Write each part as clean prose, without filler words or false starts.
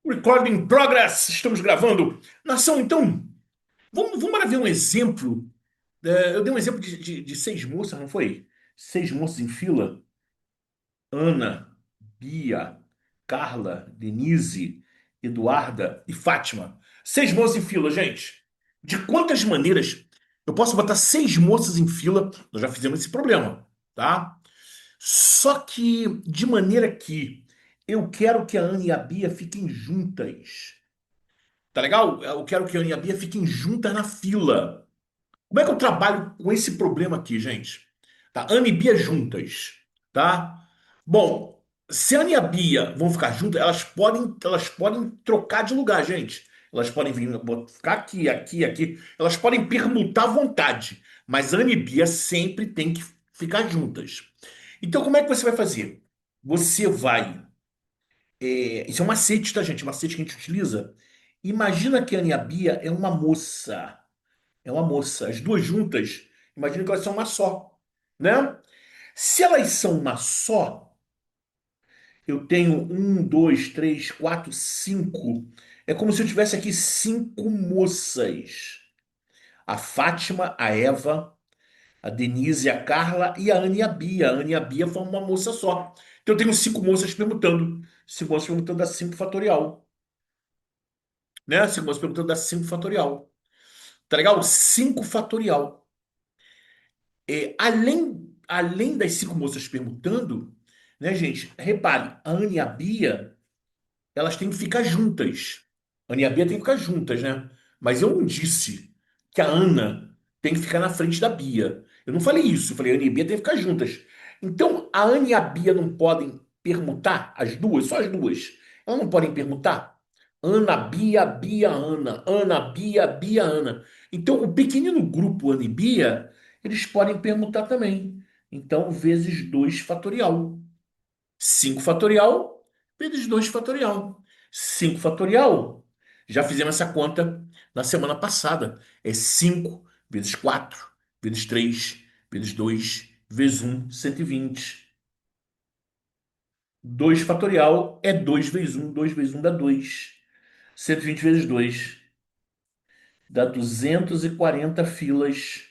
Recording progress, estamos gravando. Nação, então, vamos lá ver um exemplo. Eu dei um exemplo de seis moças, não foi? Seis moças em fila. Ana, Bia, Carla, Denise, Eduarda e Fátima. Seis moças em fila, gente. De quantas maneiras eu posso botar seis moças em fila? Nós já fizemos esse problema, tá? Só que de maneira que eu quero que a Ana e a Bia fiquem juntas. Tá legal? Eu quero que a Ana e a Bia fiquem juntas na fila. Como é que eu trabalho com esse problema aqui, gente? Tá? Ana e Bia juntas, tá? Bom, se a Ana e a Bia vão ficar juntas, elas podem trocar de lugar, gente. Elas podem vir, ficar aqui, aqui, aqui. Elas podem permutar à vontade. Mas Ana e Bia sempre têm que ficar juntas. Então, como é que você vai fazer? Você vai. Isso é um macete, tá, gente? Um macete que a gente utiliza. Imagina que a Ana e a Bia é uma moça. É uma moça. As duas juntas, imagina que elas são uma só, né? Se elas são uma só, eu tenho um, dois, três, quatro, cinco. É como se eu tivesse aqui cinco moças. A Fátima, a Eva, a Denise, a Carla e a Ana e a Bia. A Ana e a Bia formam uma moça só. Então eu tenho cinco moças permutando. Cinco moças permutando dá 5 fatorial. Né? Cinco moças permutando dá 5 fatorial. Tá legal? 5 fatorial. Além das cinco moças permutando, né, gente? Repare, a Ana e a Bia, elas têm que ficar juntas. A Ana e a Bia têm que ficar juntas, né? Mas eu não disse que a Ana tem que ficar na frente da Bia. Eu não falei isso. Eu falei, a Ana e a Bia têm que ficar juntas. Então, a Ana e a Bia não podem permutar as duas, só as duas. Elas não podem permutar. Ana, Bia, Bia, Ana. Ana, Bia, Bia, Ana. Então, o pequenino grupo Ana e Bia, eles podem permutar também. Então, vezes 2 fatorial. 5 fatorial vezes 2 fatorial. 5 fatorial. Já fizemos essa conta na semana passada. É 5 vezes 4 vezes 3 vezes 2 vezes 1, 120. 2 fatorial é 2 vezes 1. 2 vezes 1 dá 2. 120 vezes 2 dá 240 filas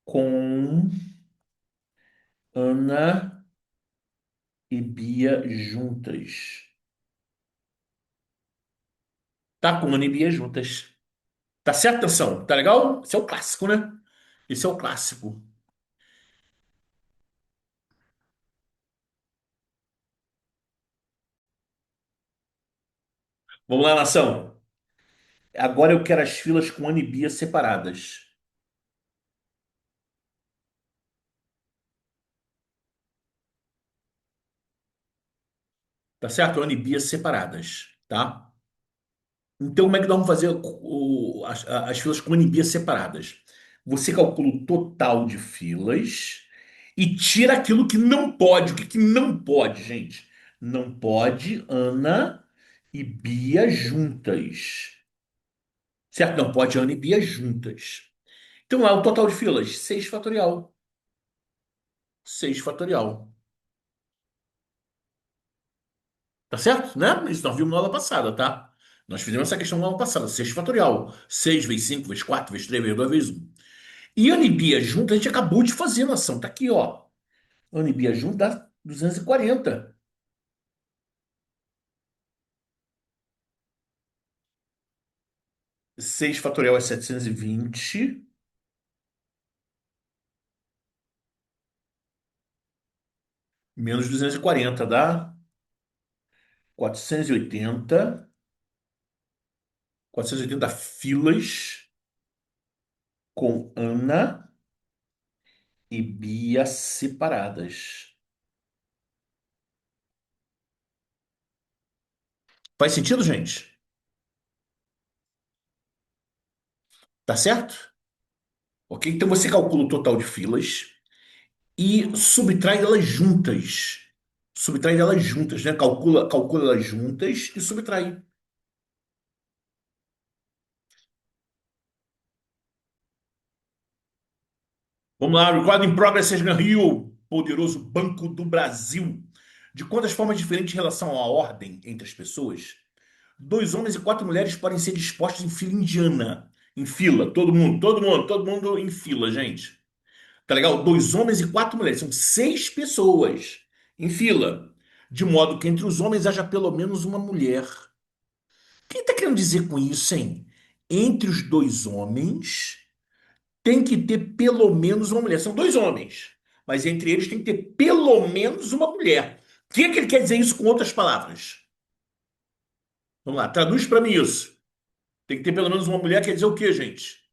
com Ana e Bia juntas. Tá com Ana e Bia juntas. Tá certo, atenção? Tá legal? Esse é o clássico, né? Esse é o clássico. Vamos lá, nação. Agora eu quero as filas com Ana e Bia separadas. Tá certo? Ana e Bia separadas, tá? Então, como é que nós vamos fazer as filas com Ana e Bia separadas? Você calcula o total de filas e tira aquilo que não pode. O que que não pode, gente? Não pode Ana e Bia juntas. Certo? Não pode Ana e Bia juntas. Então, é o total de filas, 6 fatorial. 6 fatorial. Tá certo? Né? Isso nós vimos na aula passada, tá? Nós fizemos essa questão na aula passada. 6 fatorial. 6 vezes 5 vezes 4 vezes 3 vezes 2 vezes 1. E Ana e Bia junto, a gente acabou de fazer a ação. Tá aqui, ó. Ana e Bia junto dá 240. 6 fatorial é 720. Menos 240 dá 480. 480 filas com Ana e Bia separadas. Faz sentido, gente? Tá certo? Ok? Então você calcula o total de filas e subtrai elas juntas. Subtrai elas juntas, né? Calcula elas juntas e subtrai. Vamos lá, Recording in Progress, Sesgan Rio, poderoso Banco do Brasil. De quantas formas diferentes em relação à ordem entre as pessoas? Dois homens e quatro mulheres podem ser dispostos em fila indiana. Em fila, todo mundo, todo mundo, todo mundo em fila, gente. Tá legal? Dois homens e quatro mulheres. São seis pessoas em fila. De modo que entre os homens haja pelo menos uma mulher. O que ele tá querendo dizer com isso, hein? Entre os dois homens tem que ter pelo menos uma mulher. São dois homens. Mas entre eles tem que ter pelo menos uma mulher. O que é que ele quer dizer isso com outras palavras? Vamos lá, traduz para mim isso. Tem que ter pelo menos uma mulher, quer dizer o quê, gente?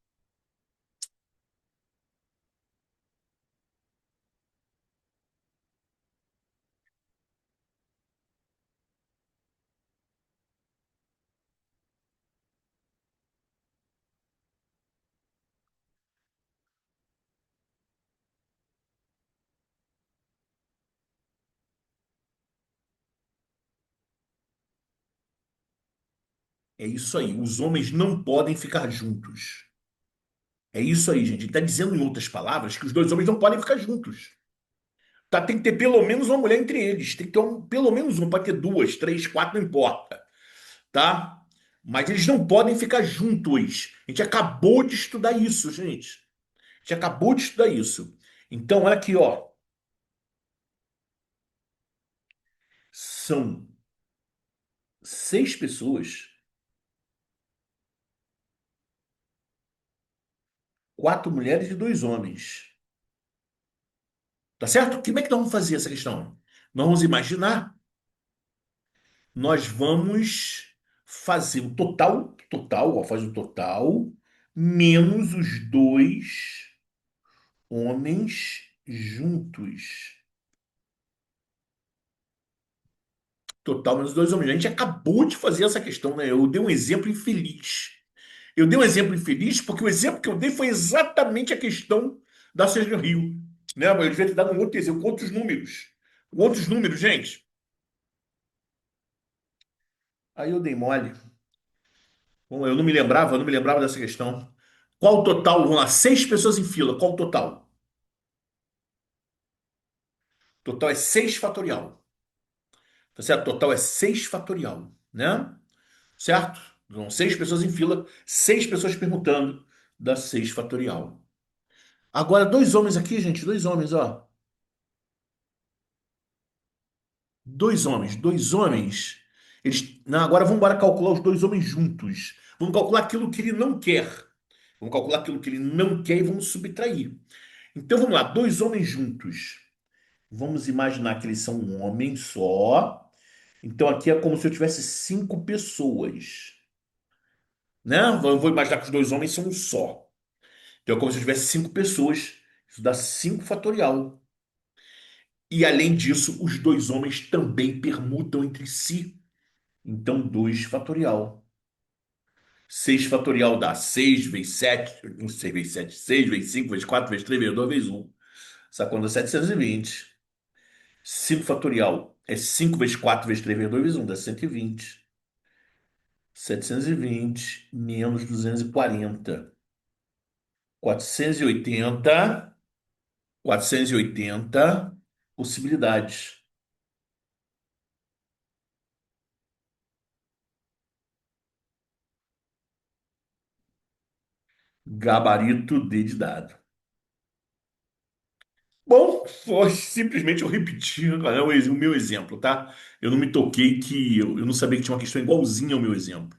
É isso aí. Os homens não podem ficar juntos. É isso aí, gente. Ele está dizendo, em outras palavras, que os dois homens não podem ficar juntos. Tá? Tem que ter pelo menos uma mulher entre eles. Tem que ter pelo menos uma, pode ter duas, três, quatro, não importa. Tá? Mas eles não podem ficar juntos. A gente acabou de estudar isso, gente. A gente acabou de estudar isso. Então, olha aqui, ó. São seis pessoas, quatro mulheres e dois homens. Tá certo? Como é que nós vamos fazer essa questão? Nós vamos imaginar, nós vamos fazer o total, ó, faz o total, menos os dois homens juntos. Total menos dois homens. A gente acabou de fazer essa questão, né? Eu dei um exemplo infeliz. Eu dei um exemplo infeliz porque o exemplo que eu dei foi exatamente a questão da Cidade do Rio. Né? Eu devia ter dado um outro exemplo, com outros números. Com outros números, gente. Aí eu dei mole. Bom, eu não me lembrava dessa questão. Qual o total? Vamos lá, seis pessoas em fila. Qual o total? Total é 6 fatorial. Tá certo? Total é 6 fatorial, né? Certo? São seis pessoas em fila, seis pessoas perguntando da 6 fatorial. Agora, dois homens aqui, gente, dois homens, ó. Dois homens, dois homens. Eles, não, agora vamos embora calcular os dois homens juntos. Vamos calcular aquilo que ele não quer. Vamos calcular aquilo que ele não quer e vamos subtrair. Então vamos lá, dois homens juntos. Vamos imaginar que eles são um homem só. Então aqui é como se eu tivesse cinco pessoas, né? Eu vou imaginar que os dois homens são um só. Então é como se eu tivesse cinco pessoas. Isso dá 5 fatorial. E além disso, os dois homens também permutam entre si. Então 2 fatorial. 6 fatorial dá 6 vezes 7, não sei vezes 7, 6 vezes 5 vezes 4 vezes 3 vezes 2 vezes um. Essa conta é 720. 5 fatorial é 5 vezes 4 vezes 3 vezes 2 vezes um dá 120. 720 menos 240. 480. 480 possibilidades. Gabarito D de dado. Bom, foi simplesmente eu repeti, né, o meu exemplo, tá? Eu não me toquei que eu não sabia que tinha uma questão igualzinha ao meu exemplo.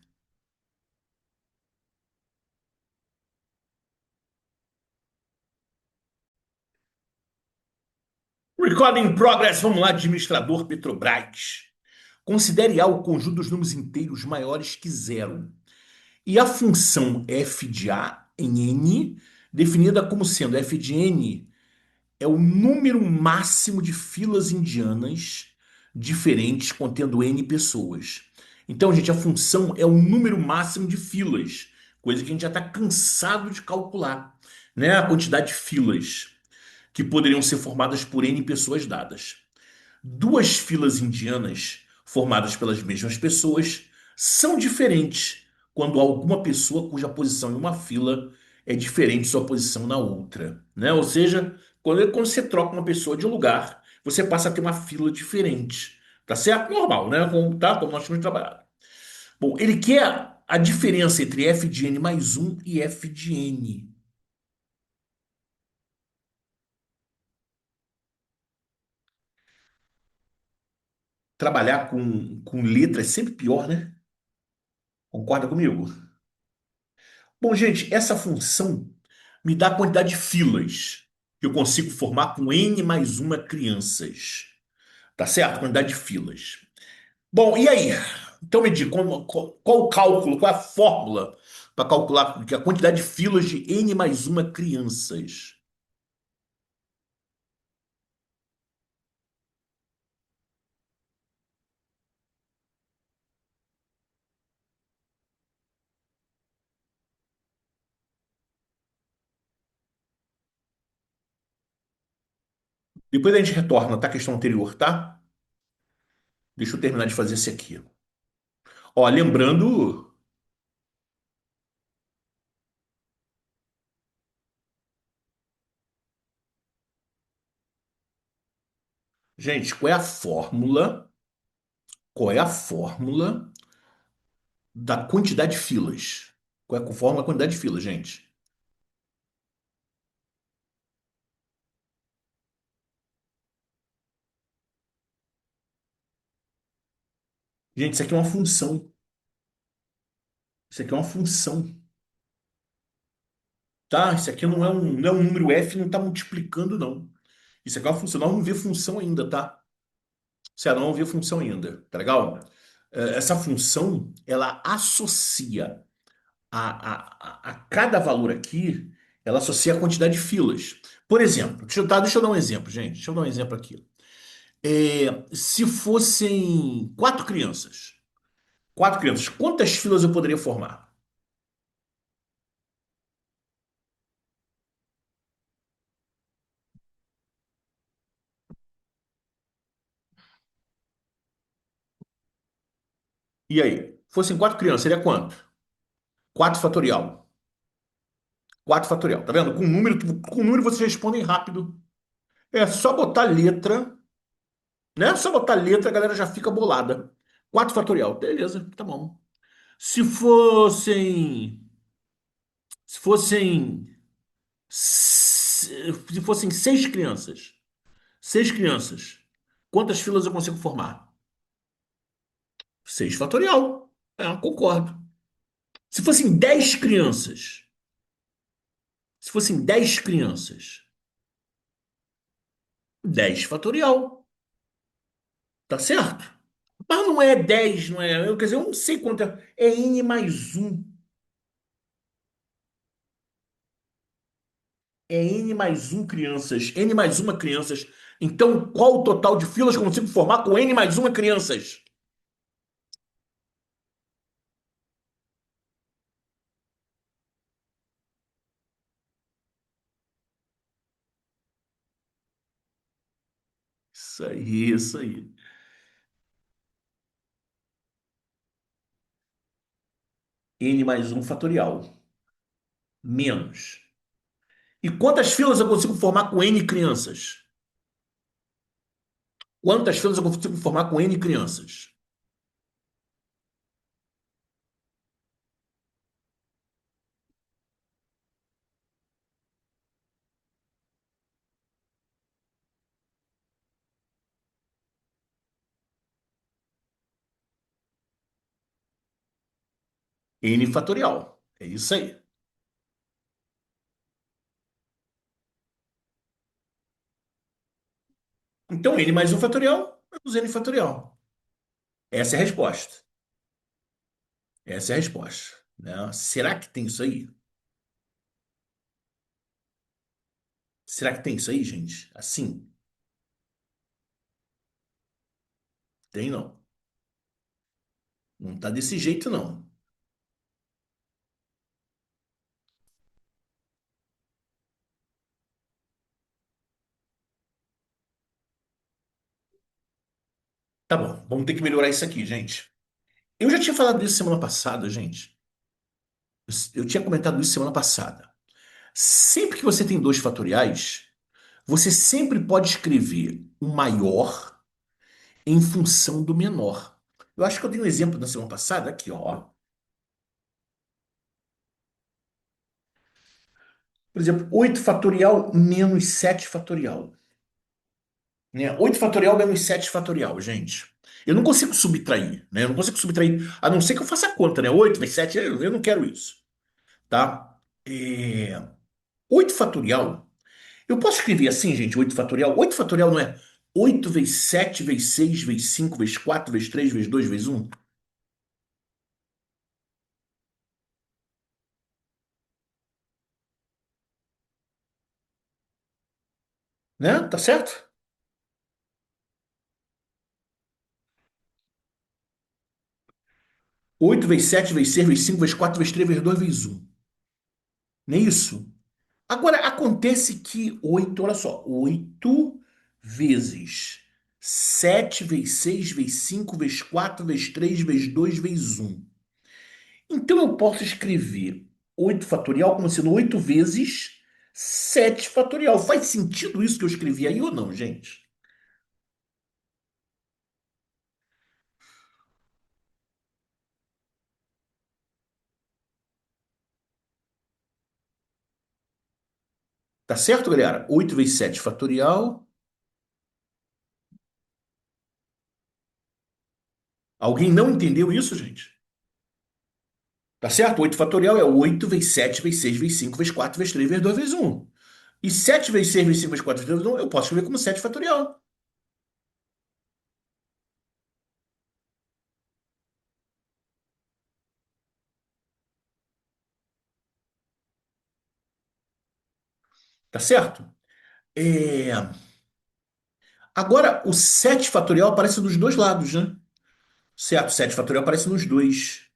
Recording in progress, vamos lá, administrador Petrobras. Considere A o conjunto dos números inteiros maiores que zero. E a função f de A em n, definida como sendo f de n é o número máximo de filas indianas diferentes contendo n pessoas. Então, gente, a função é o número máximo de filas, coisa que a gente já está cansado de calcular, né? A quantidade de filas que poderiam ser formadas por n pessoas dadas. Duas filas indianas formadas pelas mesmas pessoas são diferentes quando alguma pessoa cuja posição em uma fila é diferente de sua posição na outra, né? Ou seja, quando você troca uma pessoa de lugar, você passa a ter uma fila diferente, tá certo? Normal, né? Como, tá? Como nós temos trabalhado. Bom, ele quer a diferença entre f de n mais um e f de n. Trabalhar com letra é sempre pior, né? Concorda comigo? Bom, gente, essa função me dá a quantidade de filas que eu consigo formar com n mais uma crianças. Tá certo? Quantidade de filas. Bom, e aí? Então me diga, qual o cálculo, qual é a fórmula para calcular a quantidade de filas de n mais uma crianças? Depois a gente retorna, tá? A questão anterior, tá? Deixa eu terminar de fazer esse aqui. Ó, lembrando, gente, qual é a fórmula? Qual é a fórmula da quantidade de filas? Qual é a fórmula da quantidade de filas, gente? Gente, isso aqui é uma função. Isso aqui é uma função, tá? Isso aqui não é um número f, não está multiplicando, não. Isso aqui é uma função. Nós vamos ver função ainda, tá? Você não vê função ainda, tá legal? Essa função, ela associa a cada valor aqui, ela associa a quantidade de filas. Por exemplo, deixa eu dar um exemplo, gente. Deixa eu dar um exemplo aqui. Se fossem quatro crianças, quantas filas eu poderia formar? E aí? Fossem quatro crianças, seria quanto? 4 fatorial. 4 fatorial, tá vendo? Com número vocês respondem rápido. É só botar letra, né? Só botar letra, a galera já fica bolada. 4 fatorial, beleza, tá bom. Se fossem, se fossem, se fossem seis crianças, quantas filas eu consigo formar? 6 fatorial. Concordo. Se fossem 10 crianças, se fossem 10 crianças, 10 fatorial, tá certo? Mas não é 10, não é? Quer dizer, eu não sei quanto é. É n mais um. É n mais um crianças. N mais uma crianças. Então, qual o total de filas que eu consigo formar com n mais uma crianças? Isso aí, isso aí. N mais um fatorial. Menos. E quantas filas eu consigo formar com n crianças? Quantas filas eu consigo formar com n crianças? N fatorial. É isso aí. Então, n mais um fatorial menos n fatorial. Essa é a resposta. Essa é a resposta. Né? Será que tem isso aí? Será que tem isso aí, gente? Assim? Tem não. Não tá desse jeito, não. Tá bom, vamos ter que melhorar isso aqui, gente. Eu já tinha falado isso semana passada, gente. Eu tinha comentado isso semana passada. Sempre que você tem dois fatoriais, você sempre pode escrever o maior em função do menor. Eu acho que eu dei um exemplo na semana passada, aqui, ó. Por exemplo, 8 fatorial menos 7 fatorial. Né? 8 fatorial menos 7 fatorial, gente. Eu não consigo subtrair, né? Eu não consigo subtrair, a não ser que eu faça a conta, né? 8 vezes 7, eu não quero isso, tá? É... 8 fatorial, eu posso escrever assim, gente, 8 fatorial? 8 fatorial não é 8 vezes 7 vezes 6 vezes 5 vezes 4 vezes 3 vezes 2 vezes um, né? Tá certo? 8 vezes 7 vezes 6 vezes 5 vezes 4 vezes 3 vezes 2 vezes um. Não é isso? Agora, acontece que 8, olha só, 8 vezes 7 vezes 6 vezes 5 vezes 4 vezes 3 vezes 2 vezes um. Então eu posso escrever 8 fatorial como sendo 8 vezes 7 fatorial. Faz sentido isso que eu escrevi aí ou não, gente? Tá certo, galera? 8 vezes 7 fatorial. Alguém não entendeu isso, gente? Tá certo? 8 fatorial é 8 vezes 7 vezes 6 vezes 5 vezes 4 vezes 3 vezes 2 vezes um. E 7 vezes 6 vezes 5 vezes 4 vezes 2 vezes um, eu posso escrever como 7 fatorial. Tá certo? É... Agora, o 7 fatorial aparece dos dois lados, né? Certo, 7 fatorial aparece nos dois.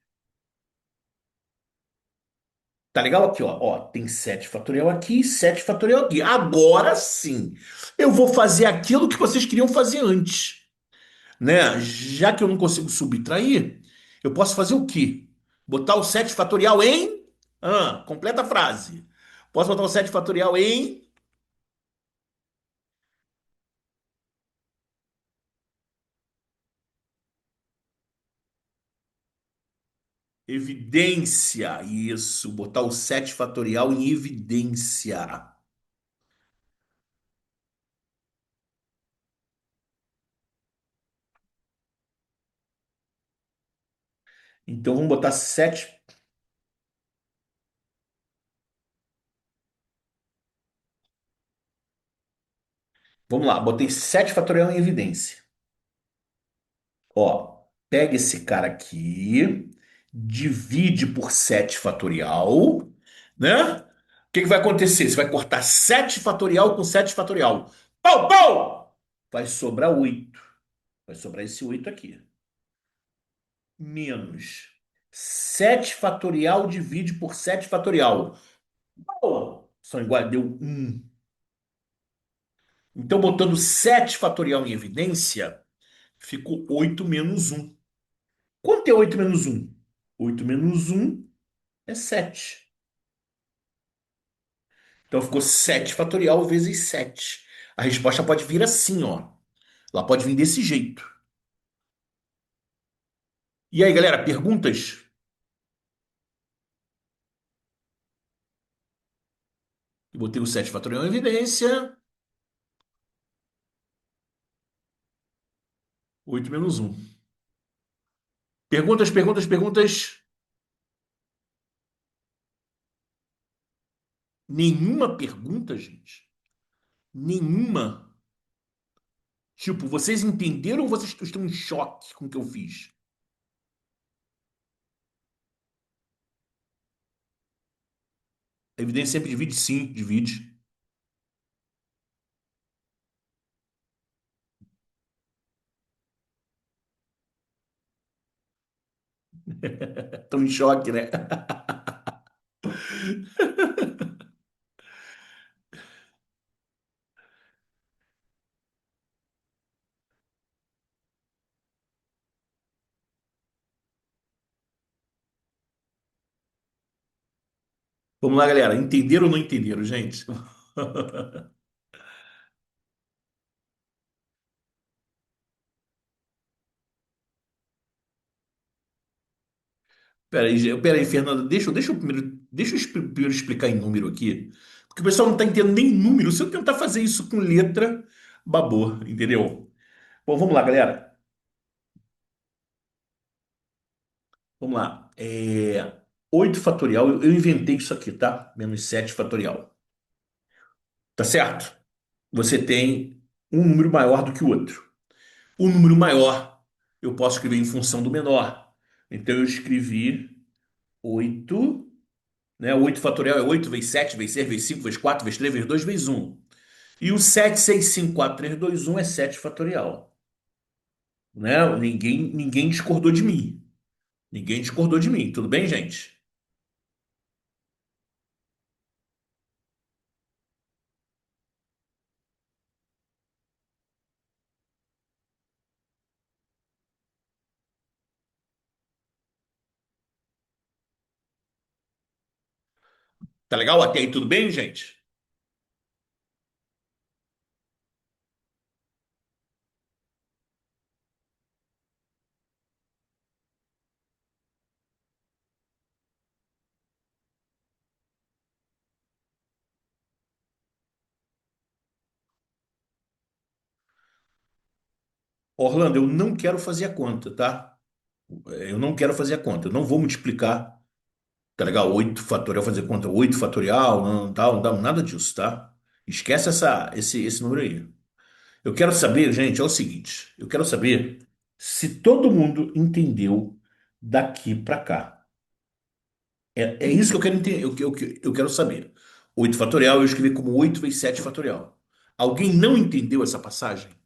Tá legal aqui, ó. Ó, tem 7 fatorial aqui e 7 fatorial aqui. Agora sim, eu vou fazer aquilo que vocês queriam fazer antes, né? Já que eu não consigo subtrair, eu posso fazer o quê? Botar o 7 fatorial em... completa a frase. Posso botar o 7 fatorial em evidência. Isso, botar o 7 fatorial em evidência. Então vamos botar 7. Vamos lá, botei 7 fatorial em evidência. Ó, pega esse cara aqui, divide por 7 fatorial, né? O que que vai acontecer? Você vai cortar 7 fatorial com 7 fatorial. Pau, pau! Vai sobrar 8. Vai sobrar esse 8 aqui. Menos 7 fatorial divide por 7 fatorial. Pau! São iguais, deu 1. Então, botando 7 fatorial em evidência, ficou 8 menos um. Quanto é 8 menos um? 8 menos um é 7. Então ficou 7 fatorial vezes 7. A resposta pode vir assim, ó. Ela pode vir desse jeito. E aí, galera, perguntas? Eu botei o 7 fatorial em evidência. 8 menos um. Perguntas, perguntas, perguntas. Nenhuma pergunta, gente? Nenhuma. Tipo, vocês entenderam ou vocês estão em choque com o que eu fiz? A evidência sempre divide? Sim, divide. Estão em choque, né? Vamos lá, galera. Entenderam ou não entenderam, gente? Pera aí, Fernanda, deixa eu primeiro explicar em número aqui, porque o pessoal não está entendendo nem número. Se eu tentar fazer isso com letra, babou, entendeu? Bom, vamos lá, galera. Vamos lá. 8 fatorial, eu inventei isso aqui, tá? Menos 7 fatorial. Tá certo? Você tem um número maior do que o outro. O número maior eu posso escrever em função do menor. Então eu escrevi 8, né? 8 fatorial é 8 vezes 7 vezes 6 vezes 5 vezes 4 vezes 3 vezes 2 vezes um. E o 7, 6, 5, 4, 3, 2, 1 é 7 fatorial. Né? Ninguém discordou de mim. Ninguém discordou de mim. Tudo bem, gente? Tá legal? Até aí tudo bem, gente? Orlando, eu não quero fazer a conta, tá? Eu não quero fazer a conta. Eu não vou multiplicar, tá legal? 8 fatorial, fazer conta 8 fatorial, não, tal, não dá nada disso, tá? Esquece esse número aí. Eu quero saber, gente, é o seguinte: eu quero saber se todo mundo entendeu daqui para cá. É isso que eu quero entender, eu quero saber. 8 fatorial eu escrevi como 8 vezes 7 fatorial. Alguém não entendeu essa passagem?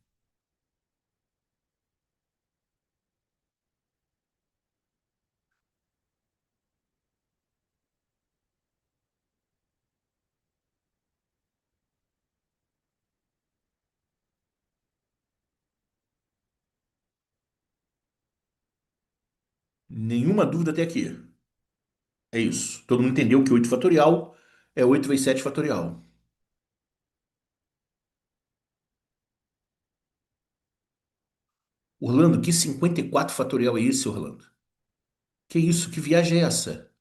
Nenhuma dúvida até aqui. É isso. Todo mundo entendeu que 8 fatorial é 8 vezes 7 fatorial. Orlando, que 54 fatorial é esse, Orlando? Que isso? Que viagem é essa?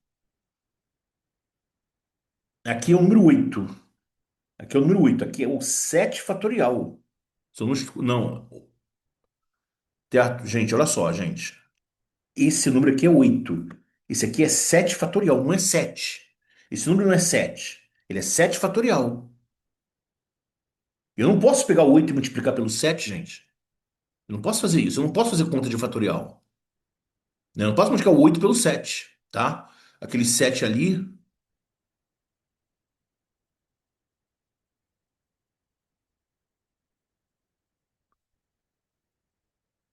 Aqui é o número 8. Aqui é o número 8. Aqui é o 7 fatorial. Se eu não, não. Gente, olha só, gente. Esse número aqui é 8. Esse aqui é 7 fatorial, não é 7. Esse número não é 7. Ele é 7 fatorial. Eu não posso pegar o 8 e multiplicar pelo 7, gente. Eu não posso fazer isso. Eu não posso fazer conta de fatorial. Né? Eu não posso multiplicar o 8 pelo 7, tá? Aquele 7 ali.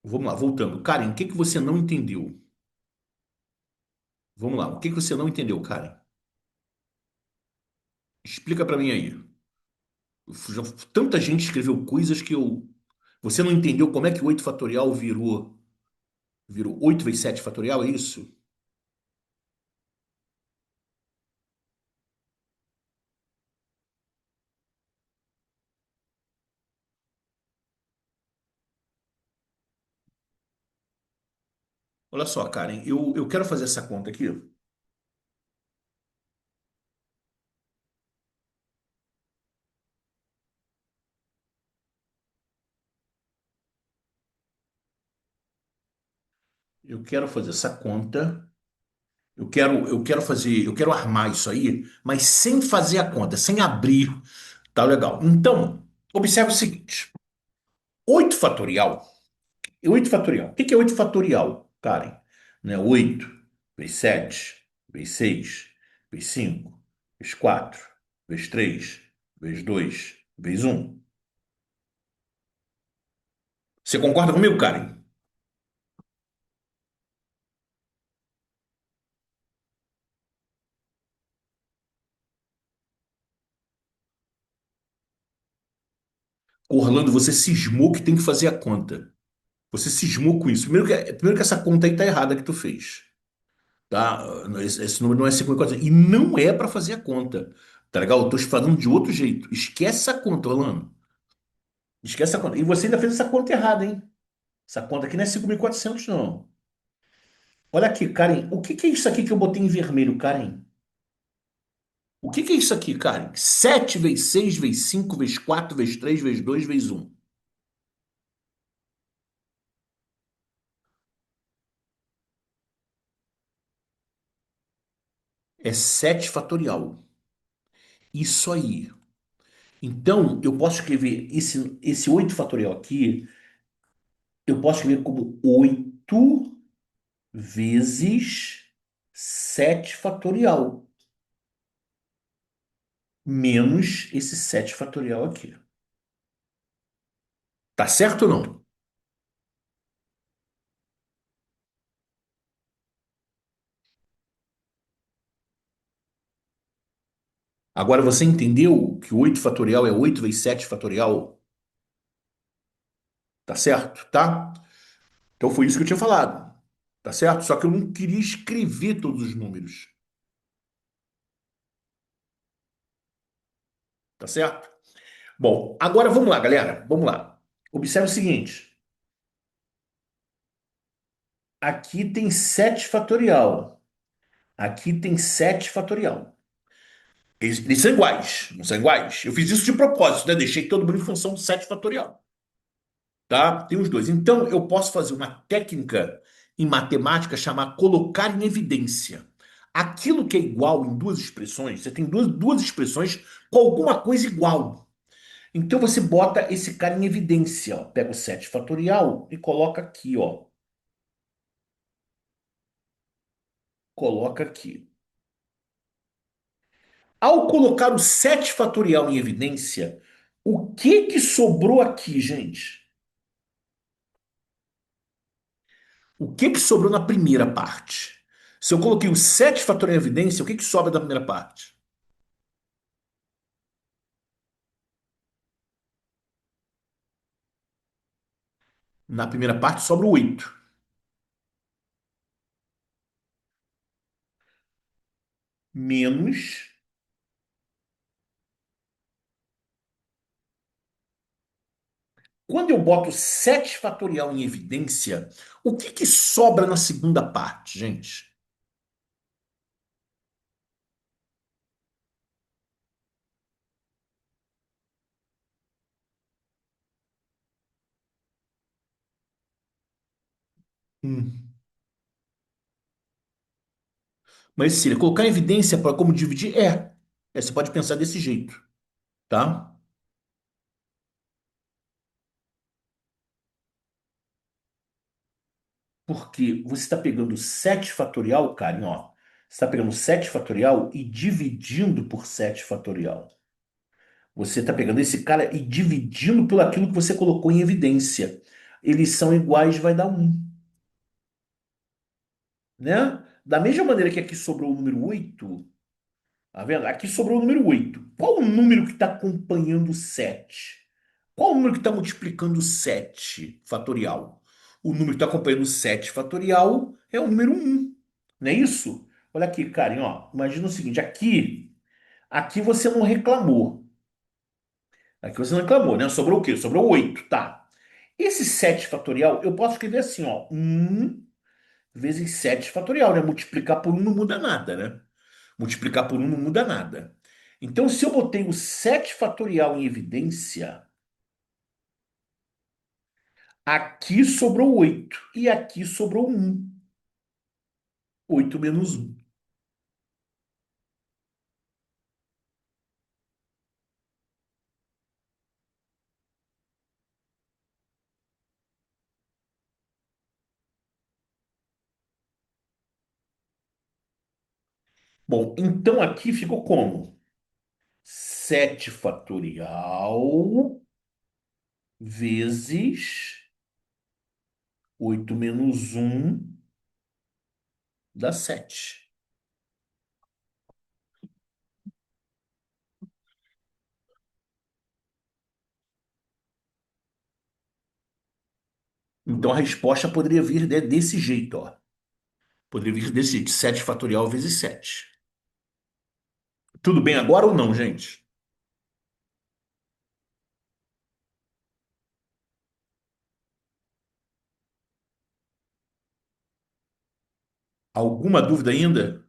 Vamos lá, voltando. Karen, o que que você não entendeu? Vamos lá, o que que você não entendeu, Karen? Explica pra mim aí. Tanta gente escreveu coisas que eu. Você não entendeu como é que o 8 fatorial virou 8 vezes 7 fatorial, é isso? Olha só, Karen, eu quero fazer essa conta aqui. Eu quero fazer essa conta. Eu quero armar isso aí, mas sem fazer a conta, sem abrir. Tá legal. Então, observe o seguinte: 8 fatorial. 8 fatorial. O que que é 8 fatorial, Karen? Né? 8 vezes 7 vezes 6 vezes 5 vezes 4 vezes 3 vezes 2 vezes um. Você concorda comigo, Karen? Orlando, você cismou que tem que fazer a conta. Você cismou com isso. Primeiro que essa conta aí tá errada que tu fez. Tá? Esse número não é 54. E não é para fazer a conta. Tá legal? Eu tô falando de outro jeito. Esquece a conta, Orlando. Esquece a conta. E você ainda fez essa conta errada, hein? Essa conta aqui não é 5.400 não. Olha aqui, Karen. O que que é isso aqui que eu botei em vermelho, Karen? O que que é isso aqui, Karen? 7 vezes 6 vezes 5 vezes 4 vezes 3 vezes 2 vezes um. É 7 fatorial. Isso aí. Então, eu posso escrever esse 8 fatorial aqui, eu posso escrever como 8 vezes 7 fatorial, menos esse 7 fatorial aqui. Tá certo ou não? Agora você entendeu que 8 fatorial é 8 vezes 7 fatorial? Tá certo? Tá? Então foi isso que eu tinha falado. Tá certo? Só que eu não queria escrever todos os números. Tá certo? Bom, agora vamos lá, galera. Vamos lá. Observe o seguinte. Aqui tem 7 fatorial. Aqui tem 7 fatorial. Eles são iguais, não são iguais? Eu fiz isso de propósito, né? Deixei todo mundo em função do 7 fatorial. Tá? Tem os dois. Então, eu posso fazer uma técnica em matemática chamada colocar em evidência. Aquilo que é igual em duas expressões, você tem duas expressões com alguma coisa igual. Então, você bota esse cara em evidência. Ó. Pega o 7 fatorial e coloca aqui, ó. Coloca aqui. Ao colocar o 7 fatorial em evidência, o que que sobrou aqui, gente? O que que sobrou na primeira parte? Se eu coloquei o 7 fatorial em evidência, o que que sobra da primeira parte? Na primeira parte sobra o 8. Menos. Quando eu boto 7 fatorial em evidência, o que que sobra na segunda parte, gente? Hum. Mas se ele colocar em evidência para como dividir, você pode pensar desse jeito, tá? Porque você está pegando 7 fatorial, Karen, ó. Você está pegando 7 fatorial e dividindo por 7 fatorial. Você está pegando esse cara e dividindo por aquilo que você colocou em evidência. Eles são iguais, vai dar um, né? Da mesma maneira que aqui sobrou o número 8, tá vendo? Aqui sobrou o número 8. Qual o número que está acompanhando o 7? Qual o número que está multiplicando o 7 fatorial? O número que está acompanhando o 7 fatorial é o número um, não é isso? Olha aqui, Karen, ó. Imagina o seguinte, aqui você não reclamou. Aqui você não reclamou, né? Sobrou o quê? Sobrou 8, tá? Esse 7 fatorial, eu posso escrever assim, ó. 1 vezes 7 fatorial, né? Multiplicar por um não muda nada, né? Multiplicar por um não muda nada. Então, se eu botei o 7 fatorial em evidência, aqui sobrou 8 e aqui sobrou um. 8 menos um. Bom, então aqui ficou como? 7 fatorial vezes 8 menos um dá 7. Então a resposta poderia vir desse jeito, ó. Poderia vir desse jeito, 7 fatorial vezes 7. Tudo bem agora ou não, gente? Alguma dúvida ainda?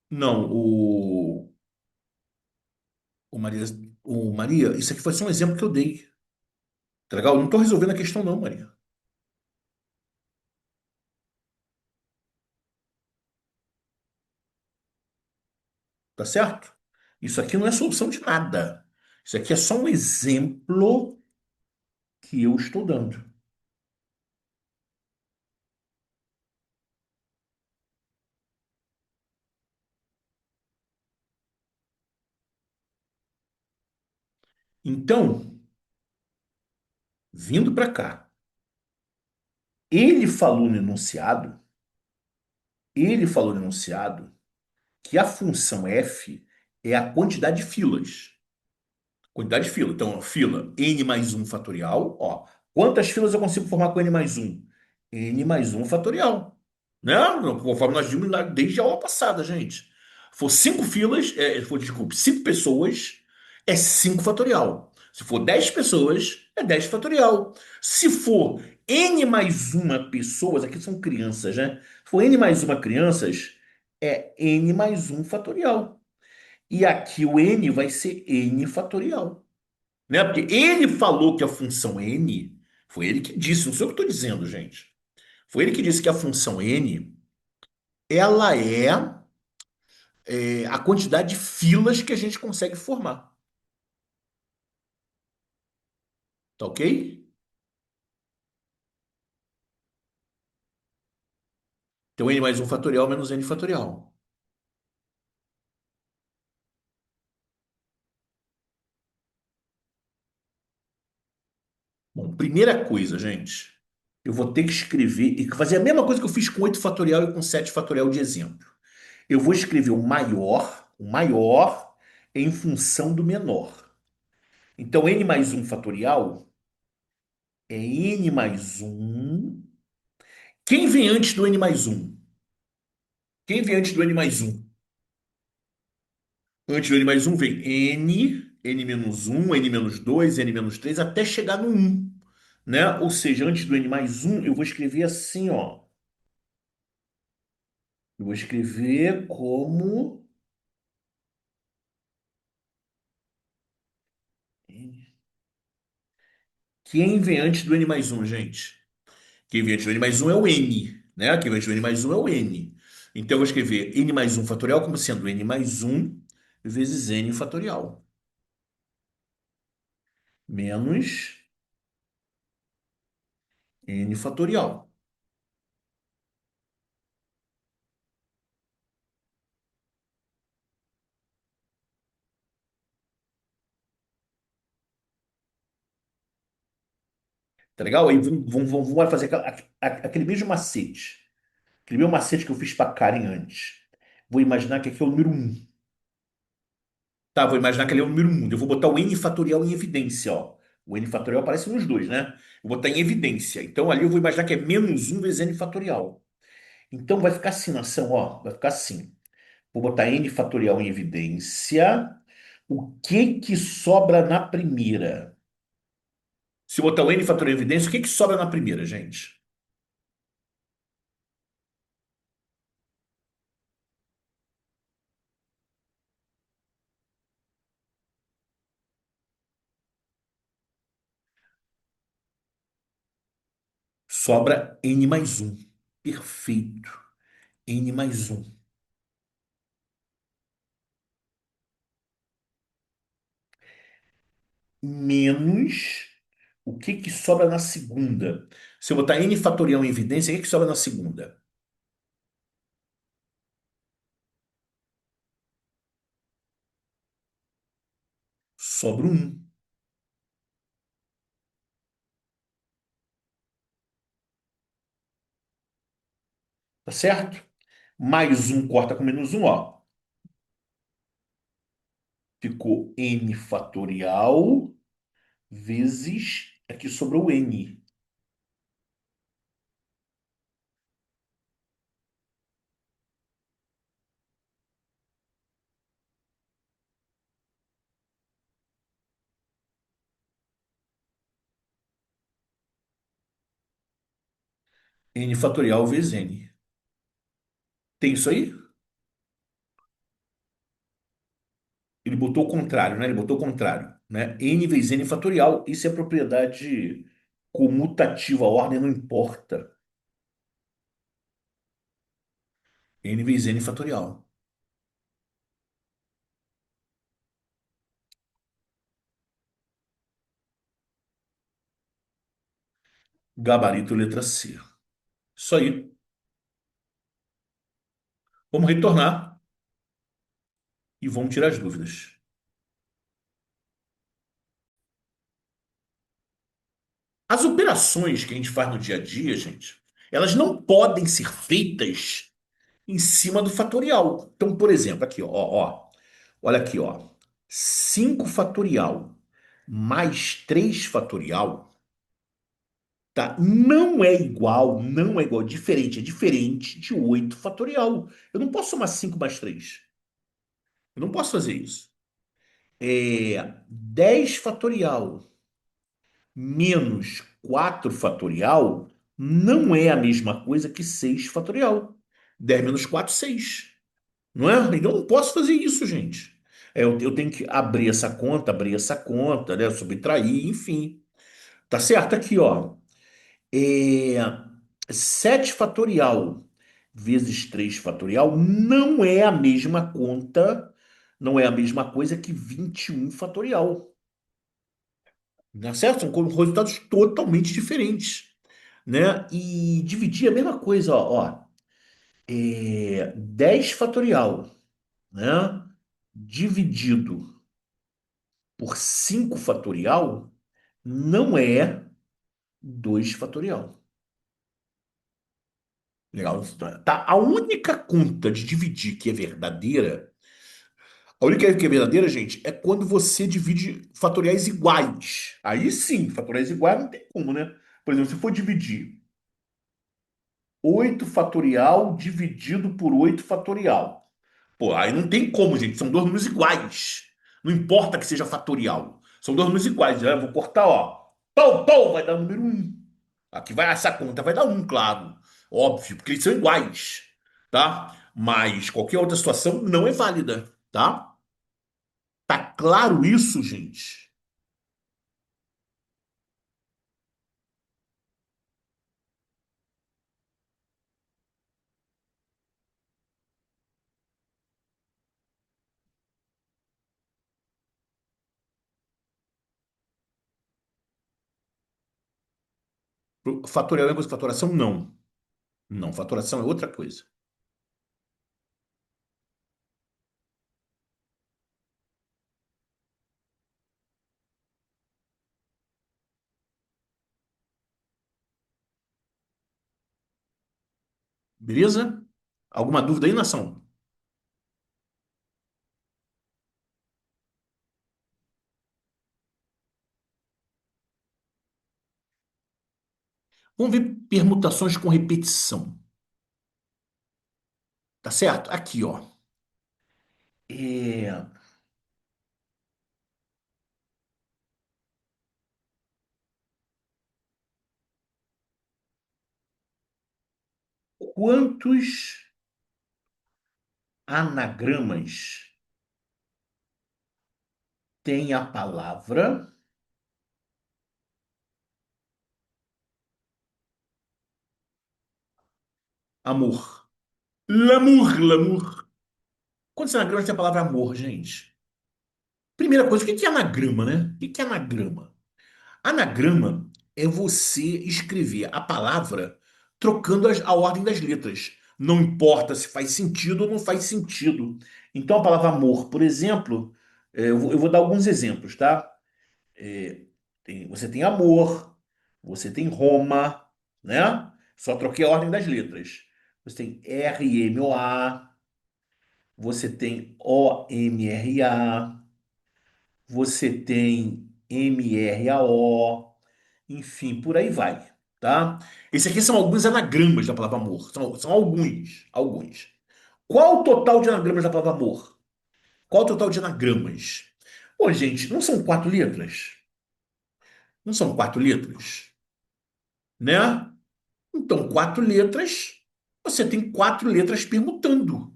Não, o Maria, Maria, isso aqui foi só um exemplo que eu dei. Tá legal? Eu não estou resolvendo a questão, não, Maria. Tá certo? Isso aqui não é solução de nada. Isso aqui é só um exemplo que eu estou dando. Então, vindo para cá, ele falou no enunciado, ele falou no enunciado que a função f é a quantidade de filas. Quantidade de fila. Então, fila n mais um fatorial. Ó, quantas filas eu consigo formar com n mais um? N mais um fatorial. Né? Conforme nós vimos desde a aula passada, gente. For cinco filas, desculpe, cinco pessoas, é 5 fatorial. Se for 10 pessoas, é 10 fatorial. Se for n mais uma pessoas, aqui são crianças, né? Se for n mais uma crianças, é n mais um fatorial. E aqui o n vai ser n fatorial. Né? Porque ele falou que a função n, foi ele que disse, não sei o que eu estou dizendo, gente. Foi ele que disse que a função n, ela é a quantidade de filas que a gente consegue formar. Tá ok? Então n mais um fatorial menos n fatorial. Bom, primeira coisa, gente, eu vou ter que escrever e fazer a mesma coisa que eu fiz com 8 fatorial e com 7 fatorial de exemplo. Eu vou escrever o maior em função do menor. Então, n mais um fatorial é n mais um. Quem vem antes do n mais um? Quem vem antes do n mais um? Antes do n mais um vem n menos um, n menos 2, n menos 3, até chegar no um, né? Ou seja, antes do n mais um, eu vou escrever assim, ó. Eu vou escrever como... Quem vem antes do n mais um, gente? Quem vem antes do n mais um é o n, né? Quem vem antes do n mais um é o n. Então, eu vou escrever n mais um fatorial como sendo n mais um vezes n fatorial. Menos n fatorial. Tá legal? Aí vamos fazer aquele mesmo macete. Aquele mesmo macete que eu fiz para Karen antes. Vou imaginar que aqui é o número um. Tá, vou imaginar que ali é o número um. Eu vou botar o n fatorial em evidência, ó. O n fatorial aparece nos dois, né? Vou botar em evidência. Então ali eu vou imaginar que é menos um vezes n fatorial. Então vai ficar assim, nação, ó. Vai ficar assim. Vou botar n fatorial em evidência. O que que sobra na primeira? Se eu botar o n fatorial em evidência, o que que sobra na primeira, gente? Sobra n mais um. Perfeito. N mais um. Menos o que que sobra na segunda. Se eu botar n fatorial em evidência, o que que sobra na segunda? Sobra um. Tá certo? Mais um corta com menos um, ó. Ficou n fatorial vezes. Aqui sobrou n. N fatorial vezes N. Tem isso aí? Ele botou o contrário, né? Ele botou o contrário, né? N vezes N fatorial. Isso é propriedade comutativa, a ordem não importa. N vezes N fatorial. Gabarito letra C. Isso aí. Vamos retornar e vamos tirar as dúvidas. As operações que a gente faz no dia a dia, gente, elas não podem ser feitas em cima do fatorial. Então, por exemplo, aqui, ó, olha aqui, ó. 5 fatorial mais 3 fatorial, tá? Não é igual, é diferente de 8 fatorial. Eu não posso somar 5 mais 3. Eu não posso fazer isso. 10 fatorial menos 4 fatorial não é a mesma coisa que 6 fatorial. 10 menos 4, 6. Não é? Então eu não posso fazer isso, gente. Eu tenho que abrir essa conta, né? Subtrair, enfim. Tá certo? Aqui, ó. É, 7 fatorial vezes 3 fatorial não é a mesma conta, não é a mesma coisa que 21 fatorial. Tá certo? São resultados totalmente diferentes, né? E dividir é a mesma coisa, ó. 10 fatorial, né? Dividido por 5 fatorial não é 2 fatorial. Legal? Tá? A única conta de dividir que é verdadeira, a única que é verdadeira, gente, é quando você divide fatoriais iguais. Aí sim, fatoriais iguais não tem como, né? Por exemplo, se for dividir 8 fatorial dividido por 8 fatorial. Pô, aí não tem como, gente. São dois números iguais. Não importa que seja fatorial. São dois números iguais. Eu vou cortar, ó. Vai dar o número um. Aqui vai, essa conta vai dar um, claro. Óbvio, porque eles são iguais. Tá? Mas qualquer outra situação não é válida. Tá? Tá claro isso, gente? Fatorial é uma coisa, fatoração não. Não, fatoração é outra coisa. Beleza? Alguma dúvida aí, nação? Vamos ver permutações com repetição. Tá certo? Aqui, ó. É, Quantos anagramas tem a palavra amor? L'amour, l'amour. Quantos anagramas tem a palavra amor, gente? Primeira coisa, o que é anagrama, né? O que é anagrama? Anagrama é você escrever a palavra trocando a ordem das letras. Não importa se faz sentido ou não faz sentido. Então, a palavra amor, por exemplo, eu vou dar alguns exemplos, tá? É, você tem amor, você tem Roma, né? Só troquei a ordem das letras. Você tem RMOA, você tem OMRA, você tem MRAO, enfim, por aí vai, tá? Esses aqui são alguns anagramas da palavra amor. São alguns, alguns. Qual o total de anagramas da palavra amor? Qual o total de anagramas? Pô, gente, não são 4 letras? Não são 4 letras? Né? Então, quatro letras, você tem quatro letras permutando.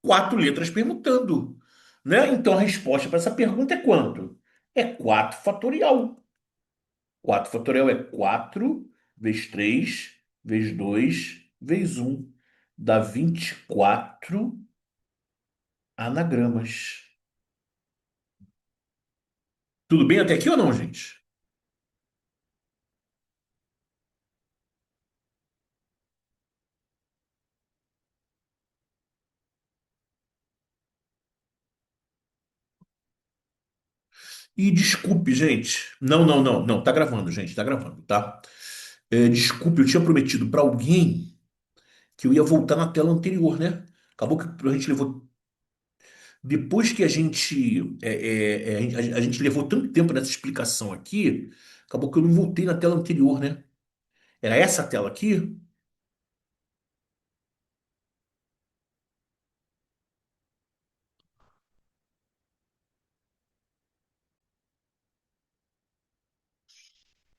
Quatro letras permutando, né? Então, a resposta para essa pergunta é quanto? É 4 fatorial. 4 fatorial é 4 vezes 3 vezes 2 vezes um. Dá 24 anagramas. Tudo bem até aqui ou não, gente? E desculpe, gente. Não, não, não, não. Tá gravando, gente. Tá gravando, tá? Desculpe, eu tinha prometido para alguém que eu ia voltar na tela anterior, né? Acabou que a gente levou. Depois que a gente. A gente levou tanto tempo nessa explicação aqui, acabou que eu não voltei na tela anterior, né? Era essa tela aqui?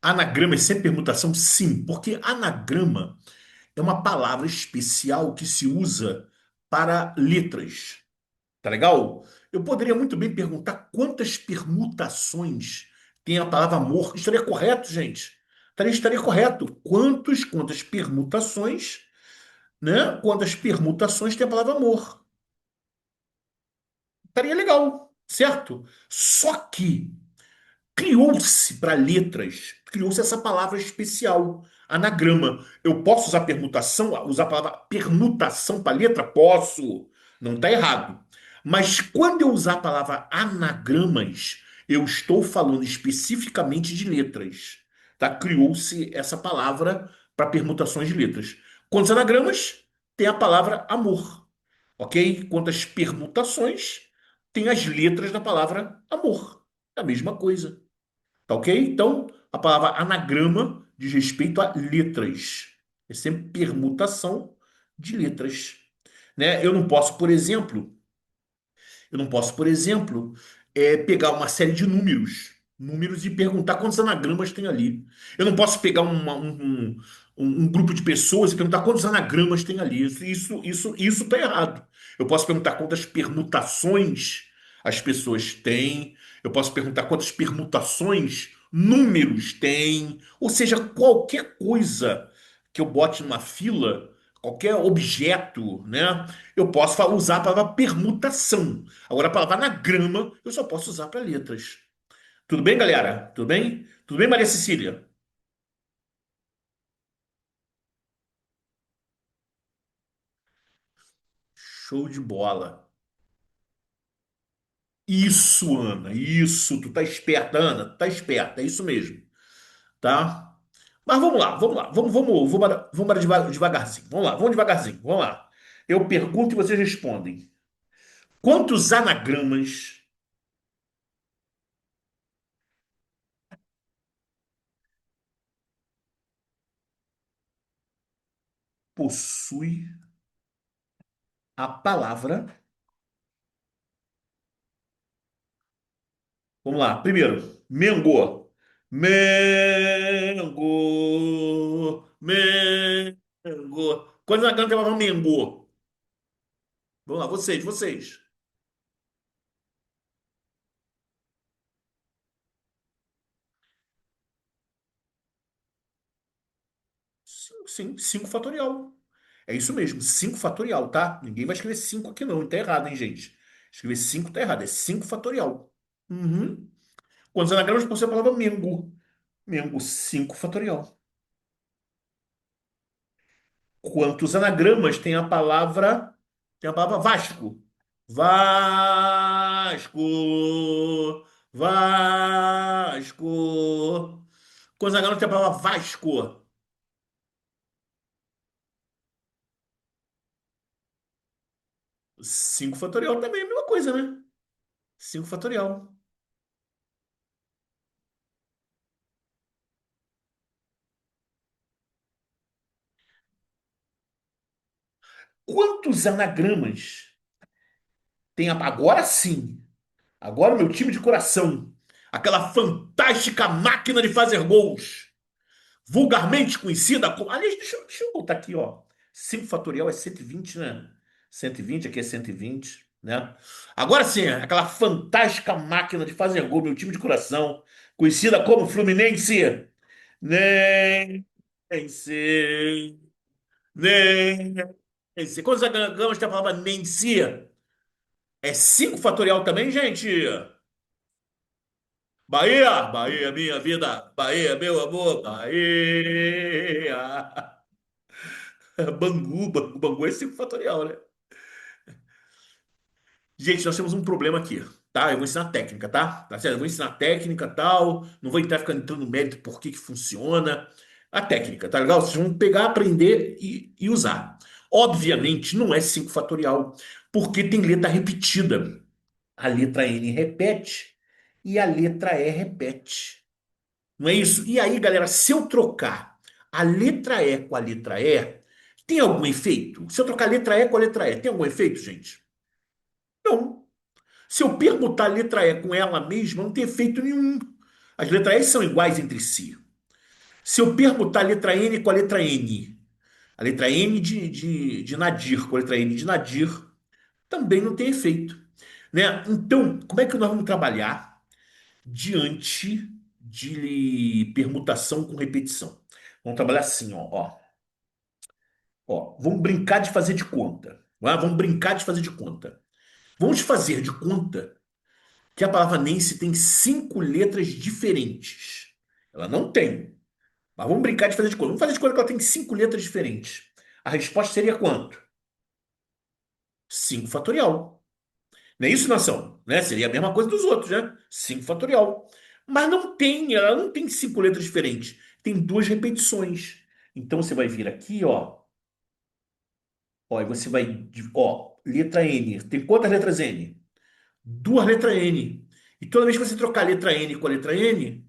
Anagrama é sempre permutação? Sim, porque anagrama é uma palavra especial que se usa para letras. Tá legal? Eu poderia muito bem perguntar quantas permutações tem a palavra amor. Estaria correto, gente? Estaria correto. Quantas permutações, né? Quantas permutações tem a palavra amor? Estaria legal, certo? Só que criou-se para letras, criou-se essa palavra especial, anagrama. Eu posso usar permutação, usar a palavra permutação para letra? Posso, não está errado. Mas quando eu usar a palavra anagramas, eu estou falando especificamente de letras. Tá? Criou-se essa palavra para permutações de letras. Quantos anagramas? Tem a palavra amor, ok? Quantas permutações? Tem as letras da palavra amor. É a mesma coisa. Tá ok? Então, a palavra anagrama diz respeito a letras. É sempre permutação de letras. Né? Eu não posso, por exemplo, pegar uma série de números e perguntar quantos anagramas tem ali. Eu não posso pegar um grupo de pessoas e perguntar quantos anagramas tem ali. Isso tá errado. Eu posso perguntar quantas permutações as pessoas têm. Eu posso perguntar quantas permutações números têm. Ou seja, qualquer coisa que eu bote numa fila, qualquer objeto, né? Eu posso usar a palavra permutação. Agora, a palavra anagrama, eu só posso usar para letras. Tudo bem, galera? Tudo bem? Tudo bem, Maria Cecília? Show de bola. Isso, Ana, isso. Tu tá esperta, Ana, tu tá esperta, é isso mesmo, tá? Mas vamos lá, vamos lá. Vamos devagarzinho. Vamos lá, vamos devagarzinho. Vamos lá. Eu pergunto e vocês respondem. Quantos anagramas possui a palavra? Vamos lá. Primeiro, Mengo. Mengo. Mengo. Quando a canta ela Mengo. Vamos lá, vocês. Sim, sim, 5 fatorial. É isso mesmo, 5 fatorial, tá? Ninguém vai escrever 5 aqui não, tá errado, hein, gente? Escrever 5 tá errado, é 5 fatorial. Uhum. Quantos anagramas por ser a palavra Mengo? Mengo, 5 fatorial. Quantos anagramas tem a palavra Vasco? Vasco, Vasco. Quantos anagramas tem a palavra Vasco? 5 fatorial também é a mesma coisa, né? 5 fatorial. Quantos anagramas tem agora sim? Agora o meu time de coração. Aquela fantástica máquina de fazer gols. vulgarmente conhecida como. Aliás, deixa eu botar aqui, ó. 5 fatorial é 120, né? 120, aqui é 120, né? Agora sim, aquela fantástica máquina de fazer gol, meu time de coração, conhecida como Fluminense. Nem sei, nem sei. Quantos ganhamos tem a palavra nem se? É 5 fatorial também, gente? Bahia, Bahia, minha vida, Bahia, meu amor, Bahia. Bangu é 5 fatorial, né? Gente, nós temos um problema aqui, tá? Eu vou ensinar técnica, tá? Tá certo? Eu vou ensinar técnica tal. Não vou entrar ficando entrando no mérito por que que funciona. A técnica, tá legal? Vocês vão pegar, aprender e usar. Obviamente, não é 5 fatorial, porque tem letra repetida. A letra N repete e a letra E repete. Não é isso? E aí, galera, se eu trocar a letra E com a letra E, tem algum efeito? Se eu trocar a letra E com a letra E, tem algum efeito, gente? Não. Se eu permutar a letra E com ela mesma, não tem efeito nenhum. As letras E são iguais entre si. Se eu permutar a letra N com a letra N de Nadir com a letra N de Nadir, também não tem efeito. Né? Então, como é que nós vamos trabalhar diante de permutação com repetição? Vamos trabalhar assim, ó. Vamos brincar de fazer de conta. Vamos brincar de fazer de conta. Vamos fazer de conta que a palavra Nancy tem 5 letras diferentes. Ela não tem. Mas vamos brincar de fazer de conta. Vamos fazer de conta que ela tem 5 letras diferentes. A resposta seria quanto? 5 fatorial. Não é isso, nação? Né? Seria a mesma coisa dos outros, né? 5 fatorial. Mas não tem, ela não tem 5 letras diferentes. Tem duas repetições. Então você vai vir aqui, ó, e você vai, ó, letra N. Tem quantas letras N? Duas letras N. E toda vez que você trocar a letra N com a letra N,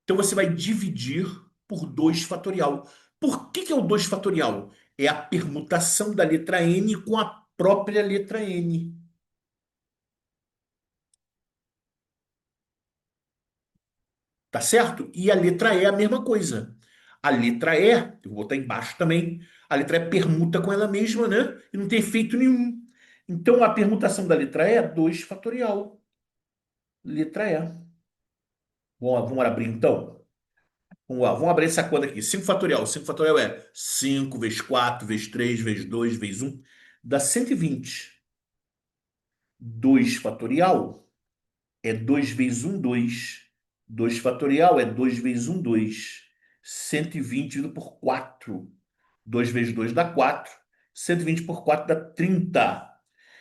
então você vai dividir por 2 fatorial. Por que que é o 2 fatorial? É a permutação da letra N com a própria letra N. Tá certo? E a letra E é a mesma coisa. A letra E, eu vou botar embaixo também, a letra E permuta com ela mesma, né? E não tem efeito nenhum. Então a permutação da letra E é 2 fatorial. Letra E. Vamos abrir então? Vamos abrir essa conta aqui. 5 fatorial. 5 fatorial é 5 vezes 4 vezes 3 vezes 2 vezes um. Dá 120. 2 fatorial é 2 vezes um 2. 2 fatorial é 2 vezes um 2. 120 dividido por 4. 2 vezes 2 dá 4. 120 por 4 dá 30.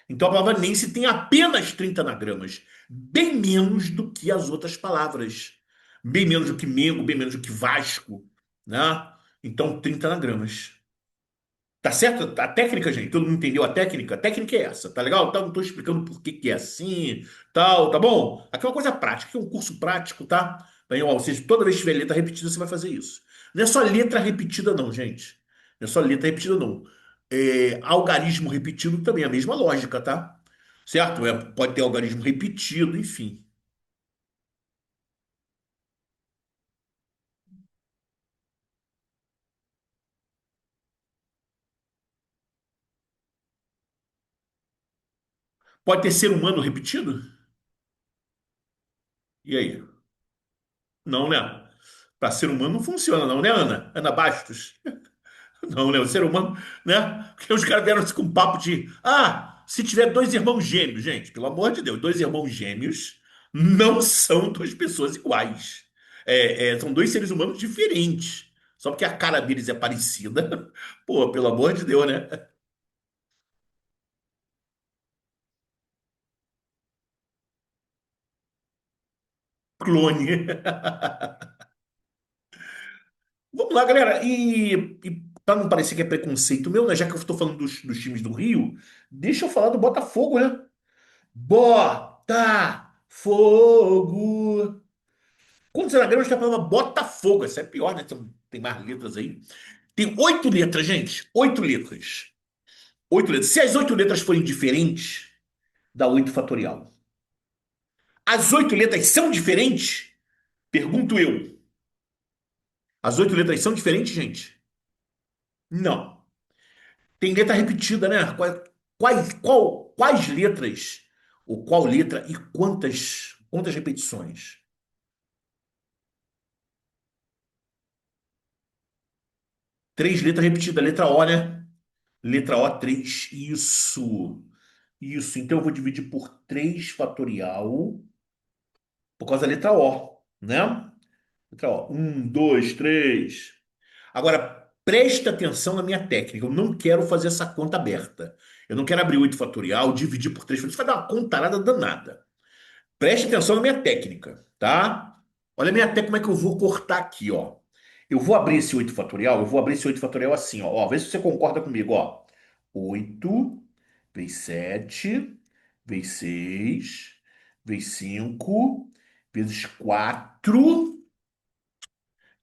Então a palavra Nancy tem apenas 30 anagramas. Bem menos do que as outras palavras. Bem menos do que Mengo, bem menos do que Vasco, né? Então 30 anagramas. Tá certo? A técnica, gente, todo mundo entendeu a técnica? A técnica é essa, tá legal? Então, não tô explicando por que que é assim, tal, tá bom? Aqui é uma coisa prática, aqui é um curso prático, tá? Bem, ó, vocês, toda vez que tiver letra repetida, você vai fazer isso. Não é só letra repetida, não, gente. Não é só letra repetida, não. Algarismo repetido também é a mesma lógica, tá? Certo? Pode ter algarismo repetido, enfim. Pode ter ser humano repetido? E aí? Não, né? Para ser humano não funciona, não, né, Ana? Ana Bastos? Não, né? O ser humano, né? Porque os caras vieram com um papo de. Se tiver dois irmãos gêmeos, gente, pelo amor de Deus, dois irmãos gêmeos não são duas pessoas iguais. São dois seres humanos diferentes. Só porque a cara deles é parecida. Pô, pelo amor de Deus, né? Clone. Vamos lá, galera. E para não parecer que é preconceito meu, né? Já que eu estou falando dos times do Rio, deixa eu falar do Botafogo, né? Botafogo. Quantos anagramas tem a palavra Botafogo? Essa é pior, né? Tem mais letras aí. Tem 8 letras, gente. 8 letras. 8 letras. Se as 8 letras forem diferentes, dá 8 fatorial. As 8 letras são diferentes? Pergunto eu. As 8 letras são diferentes, gente? Não. Tem letra repetida, né? Quais letras? Ou qual letra e quantas repetições? 3 letras repetidas. Letra O, né? Letra O, três. Isso. Isso. Então eu vou dividir por 3 fatorial por causa da letra O, né? Letra O. 1, 2, 3. Agora, presta atenção na minha técnica. Eu não quero fazer essa conta aberta. Eu não quero abrir 8 fatorial, dividir por 3. Isso vai dar uma contarada danada. Preste atenção na minha técnica, tá? Olha a minha técnica, como é que eu vou cortar aqui, ó. Eu vou abrir esse 8 fatorial, eu vou abrir esse 8 fatorial assim, ó. Vê se você concorda comigo, ó. 8 vezes 7 vezes 6 vezes 5 vezes 4.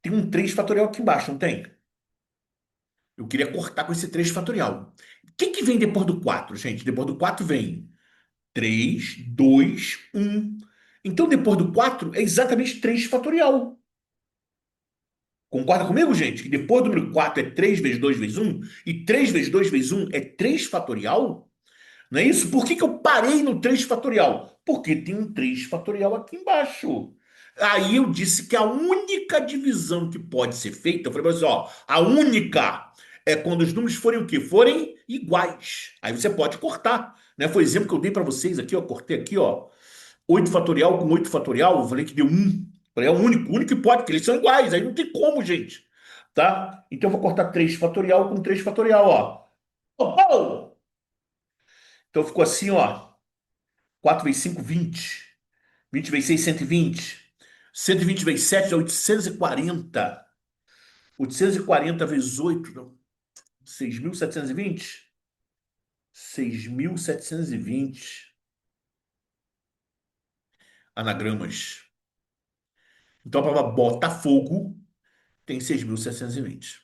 Tem um 3 fatorial aqui embaixo, não tem? Eu queria cortar com esse 3 fatorial. O que que vem depois do 4, gente? Depois do 4 vem 3, 2, 1. Então, depois do 4 é exatamente 3 fatorial. Concorda comigo, gente? Que depois do número 4 é 3 vezes 2 vezes um e 3 vezes 2 vezes um é 3 fatorial? Não é isso? Por que que eu parei no 3 fatorial? Porque tem um 3 fatorial aqui embaixo. Aí eu disse que a única divisão que pode ser feita, eu falei assim, ó, a única é quando os números forem o quê? Forem iguais. Aí você pode cortar, né? Foi o exemplo que eu dei para vocês aqui, ó, cortei aqui, ó, 8 fatorial com 8 fatorial, eu falei que deu um. Falei, é o único que pode, porque eles são iguais, aí não tem como, gente. Tá? Então eu vou cortar 3 fatorial com 3 fatorial, ó. Oh, oh! Então ficou assim, ó. 4 vezes 5, 20. 20 vezes 6, 120. 120 vezes 7 é 840. 840 vezes 8, não. 6.720. 6.720 anagramas. Então a palavra Botafogo tem 6.720.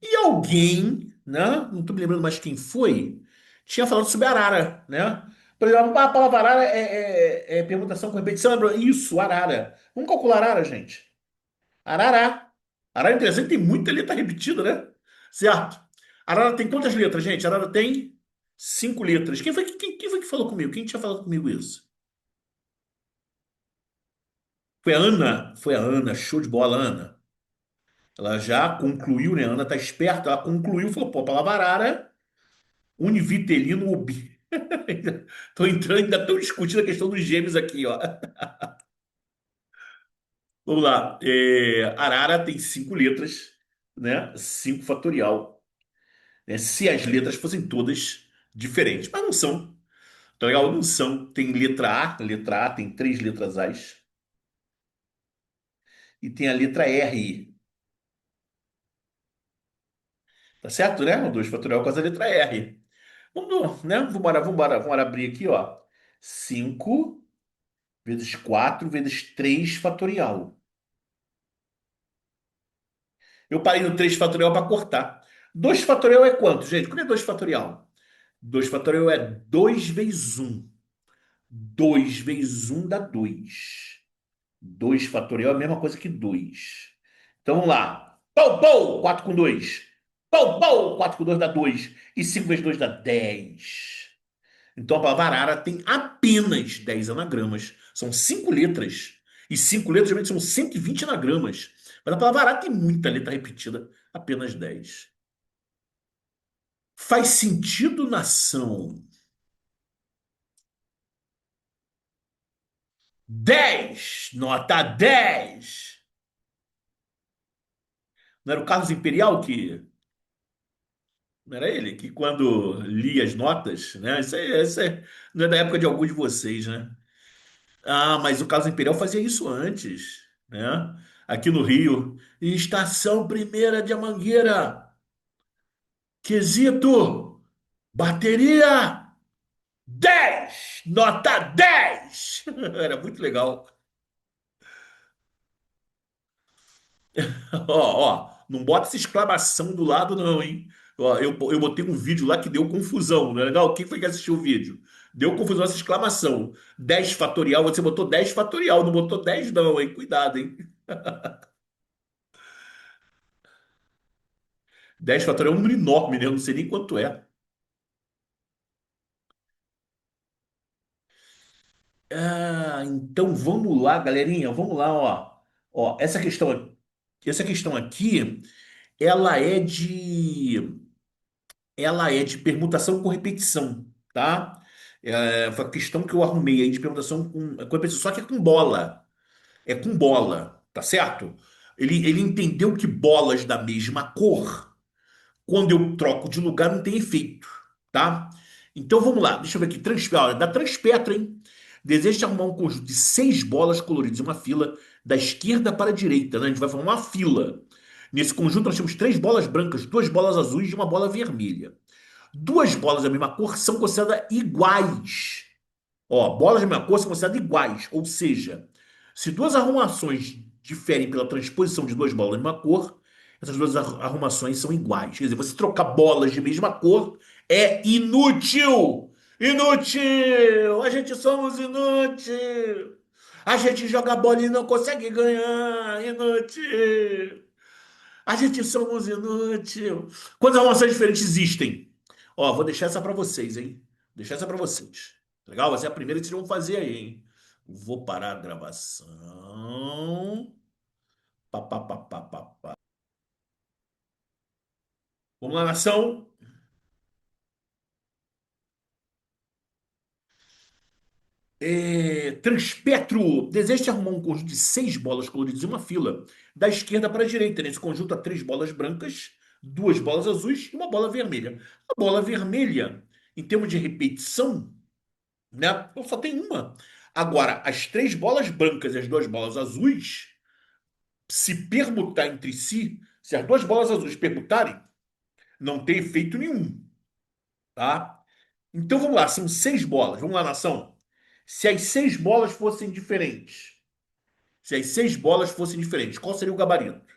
E alguém, né? Não estou me lembrando mais quem foi, tinha falado sobre arara, né? Por exemplo, a palavra arara é permutação com repetição. Lembra? Isso, arara. Vamos calcular arara, gente. Arará. Arara é interessante, tem muita letra repetida, né? Certo. Arara tem quantas letras, gente? Arara tem 5 letras. Quem foi que falou comigo? Quem tinha falado comigo isso? Foi a Ana. Foi a Ana. Show de bola, Ana. Ela já concluiu, né? A Ana tá esperta. Ela concluiu, falou, pô, a palavra arara, univitelino obi. Tô entrando, ainda estão discutindo a questão dos gêmeos aqui, ó. Vamos lá. Arara tem 5 letras, né? 5 fatorial, né? Se as letras fossem todas diferentes, mas não são. Tá legal? Não são. Tem letra A tem 3 letras A's, e tem a letra R. Tá certo, né? O 2 fatorial com a letra R. Vamos, né? Vamos abrir aqui, ó. 5 vezes 4 vezes 3 fatorial. Eu parei no 3 fatorial para cortar. 2 fatorial é quanto, gente? Quanto é 2 fatorial? 2 fatorial é 2 vezes um. 2 vezes um dá 2. 2 fatorial é a mesma coisa que 2. Então vamos lá. Pou, pou, 4 com 2. Pou, pou, 4 com 2 dá 2. E 5 vezes 2 dá 10. Então a palavra arara tem apenas 10 anagramas. São 5 letras. E 5 letras geralmente são 120 anagramas. Mas a palavra arara tem muita letra repetida. Apenas 10. Faz sentido, nação? 10. Nota 10. Não era o Carlos Imperial que. Não era ele? Que quando lia as notas, né? Isso não é da época de algum de vocês, né? Ah, mas o Carlos Imperial fazia isso antes, né? Aqui no Rio. Estação Primeira de Mangueira. Quesito. Bateria. 10. Nota 10. Era muito legal. Ó, ó. Não bota essa exclamação do lado, não, hein? Ó, eu botei um vídeo lá que deu confusão, não é legal? Quem foi que assistiu o vídeo? Deu confusão essa exclamação. 10 fatorial, você botou 10 fatorial, não botou 10 não, hein? Cuidado, hein? 10 fatorial é um número enorme, né? Eu não sei nem quanto é. Ah, então vamos lá, galerinha, vamos lá, ó. Ó, essa questão aqui, ela é de ela é de permutação com repetição, tá? Foi a questão que eu arrumei aí de permutação com repetição, só que é com bola. É com bola, tá certo? Ele entendeu que bolas da mesma cor, quando eu troco de lugar, não tem efeito, tá? Então vamos lá, deixa eu ver aqui. Olha, da Transpetro, hein? Deseja arrumar um conjunto de 6 bolas coloridas em uma fila, da esquerda para a direita, né? A gente vai formar uma fila. Nesse conjunto, nós temos 3 bolas brancas, 2 bolas azuis e uma bola vermelha. Duas bolas da mesma cor são consideradas iguais. Ó, bolas da mesma cor são consideradas iguais. Ou seja, se duas arrumações diferem pela transposição de 2 bolas da mesma cor, essas duas arrumações são iguais. Quer dizer, você trocar bolas de mesma cor é inútil. Inútil! A gente somos inútil. A gente joga bola e não consegue ganhar. Inútil. A gente somos inútil. Quantas arrumações diferentes existem? Ó, vou deixar essa pra vocês, hein? Vou deixar essa pra vocês. Legal? Vai ser a primeira que vocês vão fazer aí, hein? Vou parar a gravação. Pá, pá, pá, pá, pá, pá. Vamos lá, nação. Transpetro deseja arrumar um conjunto de 6 bolas coloridas em uma fila, da esquerda para a direita. Nesse conjunto há 3 bolas brancas, 2 bolas azuis e uma bola vermelha. A bola vermelha, em termos de repetição, né? Então só tem uma. Agora, as 3 bolas brancas e as 2 bolas azuis, se permutar entre si, se as 2 bolas azuis permutarem, não tem efeito nenhum, tá? Então vamos lá, são 6 bolas. Vamos lá, nação. Se as 6 bolas fossem diferentes, se as 6 bolas fossem diferentes, qual seria o gabarito?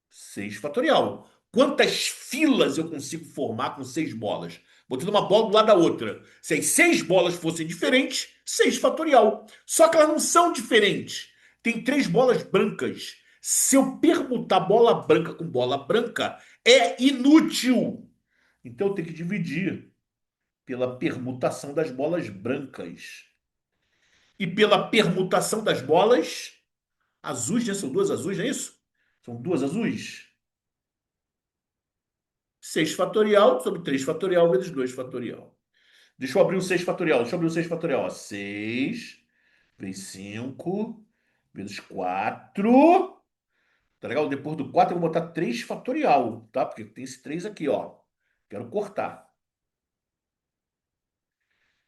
6 fatorial. Quantas filas eu consigo formar com 6 bolas? Botando uma bola do lado da outra. Se as 6 bolas fossem diferentes, 6 fatorial. Só que elas não são diferentes. Tem 3 bolas brancas. Se eu permutar bola branca com bola branca, é inútil. Então eu tenho que dividir pela permutação das bolas brancas. E pela permutação das bolas azuis, né? São duas azuis, não é isso? São duas azuis. 6 fatorial sobre 3 fatorial vezes 2 fatorial. Deixa eu abrir o 6 fatorial. Deixa eu abrir o 6 fatorial. Ó. 6 vezes 5 vezes 4. Tá legal? Depois do 4 eu vou botar 3 fatorial, tá? Porque tem esse 3 aqui, ó. Quero cortar.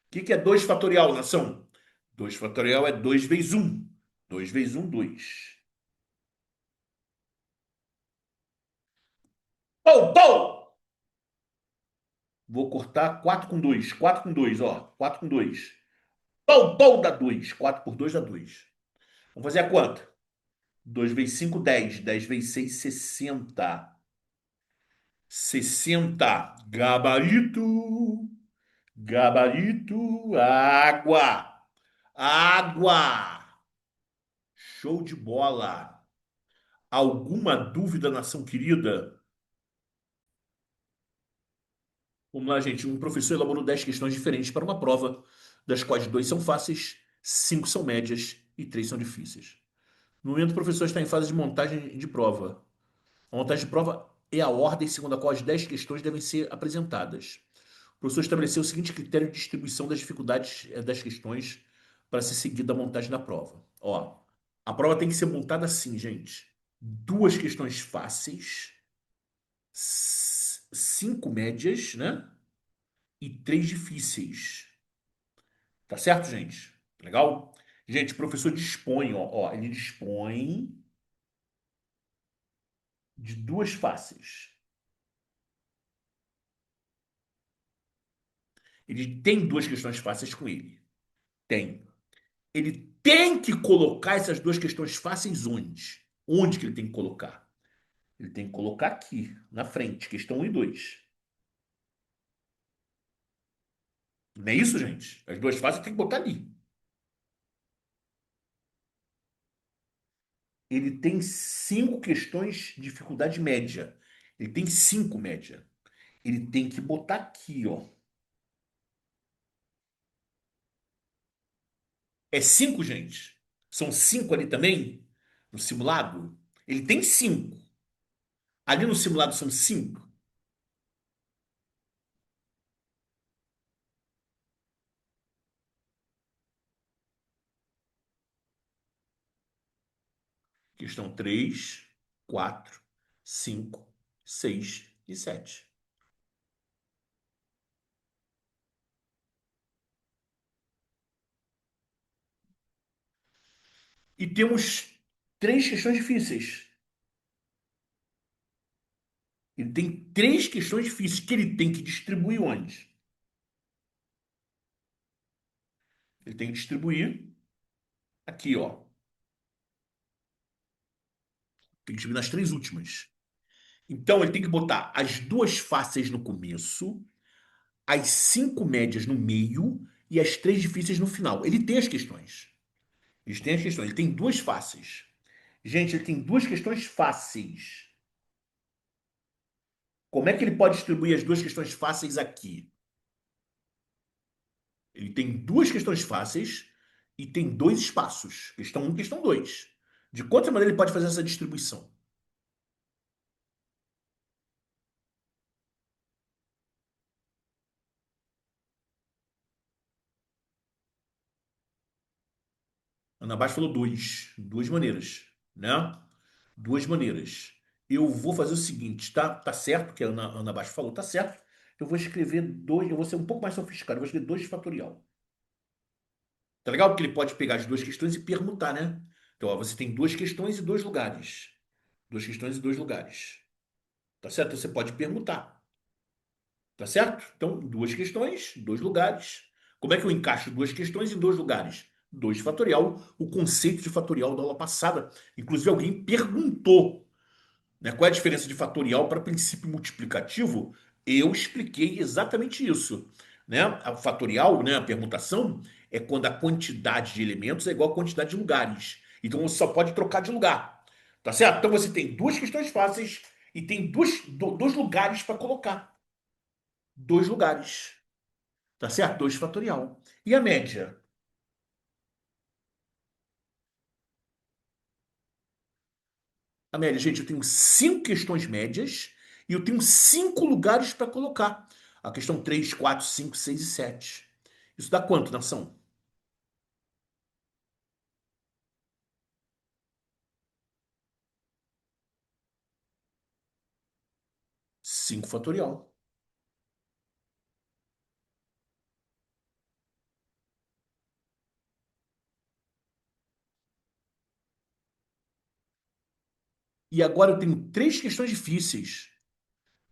O que que é 2 fatorial, nação? 2 fatorial é 2 vezes um. 2 vezes um, 2. Pou, pou! Vou cortar 4 com 2. 4 com 2, ó. 4 com 2. Pou, pou dá 2. 4 por 2 dá 2. Vamos fazer a conta. 2 vezes 5, 10. 10 vezes 6, 60. 60. Gabarito. Gabarito. Água. Água. Show de bola. Alguma dúvida, nação querida? Vamos lá, gente. Um professor elaborou 10 questões diferentes para uma prova, das quais 2 são fáceis, 5 são médias e 3 são difíceis. No momento, o professor está em fase de montagem de prova. A montagem de prova é a ordem segundo a qual as 10 questões devem ser apresentadas. O professor estabeleceu o seguinte critério de distribuição das dificuldades das questões para ser seguida a montagem da prova. Ó, a prova tem que ser montada assim, gente. 2 questões fáceis, 5 médias, né? E 3 difíceis. Tá certo, gente? Legal? Gente, o professor dispõe, ó, ele dispõe de 2 fáceis. Ele tem 2 questões fáceis com ele. Tem. Ele tem que colocar essas 2 questões fáceis onde? Onde que ele tem que colocar? Ele tem que colocar aqui, na frente, questão um e 2. Não é isso, gente? As duas faces tem que botar ali. Ele tem cinco questões de dificuldade média. Ele tem cinco média. Ele tem que botar aqui, ó. É cinco, gente? São cinco ali também? No simulado? Ele tem cinco. Ali no simulado são cinco. Questão 3, 4, 5, 6 e 7. E temos três questões difíceis. Ele tem três questões difíceis que ele tem que distribuir onde? Ele tem que distribuir aqui, ó. Tem que distribuir nas três últimas. Então ele tem que botar as duas fáceis no começo, as cinco médias no meio e as três difíceis no final. Ele tem as questões. Ele tem as questões. Ele tem duas fáceis. Gente, ele tem duas questões fáceis. Como é que ele pode distribuir as duas questões fáceis aqui? Ele tem duas questões fáceis e tem dois espaços. Questão um, questão 2. De quanta maneira ele pode fazer essa distribuição? Ana Baixa falou dois. Duas maneiras, né? Duas maneiras. Eu vou fazer o seguinte, tá? Tá certo que a Ana Baixa falou, tá certo. Eu vou escrever dois, eu vou ser um pouco mais sofisticado, eu vou escrever 2 fatorial. Tá legal? Porque ele pode pegar as duas questões e permutar, né? Então, ó, você tem duas questões e dois lugares. Duas questões e dois lugares. Tá certo? Então, você pode permutar. Tá certo? Então, duas questões, dois lugares. Como é que eu encaixo duas questões em dois lugares? 2 fatorial, o conceito de fatorial da aula passada. Inclusive, alguém perguntou, né, qual é a diferença de fatorial para princípio multiplicativo. Eu expliquei exatamente isso. Né? A fatorial, né, a permutação, é quando a quantidade de elementos é igual à quantidade de lugares. Então, você só pode trocar de lugar. Tá certo? Então, você tem duas questões fáceis e tem dois lugares para colocar. Dois lugares. Tá certo? 2 fatorial. E a média? A média, gente, eu tenho cinco questões médias e eu tenho cinco lugares para colocar. A questão 3, 4, 5, 6 e 7. Isso dá quanto, nação? 5 fatorial. E agora eu tenho três questões difíceis.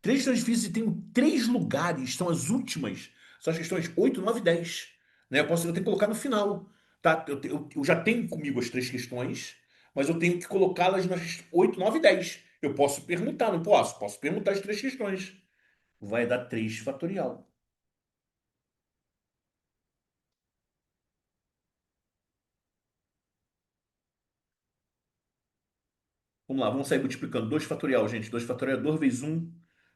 Três questões difíceis e tenho três lugares. São as últimas. São as questões 8, 9 e 10. Né? Eu tenho que colocar no final. Tá? Eu já tenho comigo as três questões, mas eu tenho que colocá-las nas 8, 9 e 10. Eu posso permutar, não posso? Posso permutar as três questões. Vai dar 3 fatorial. Vamos lá, vamos sair multiplicando. 2 fatorial, gente. 2 fatorial é 2 vezes um,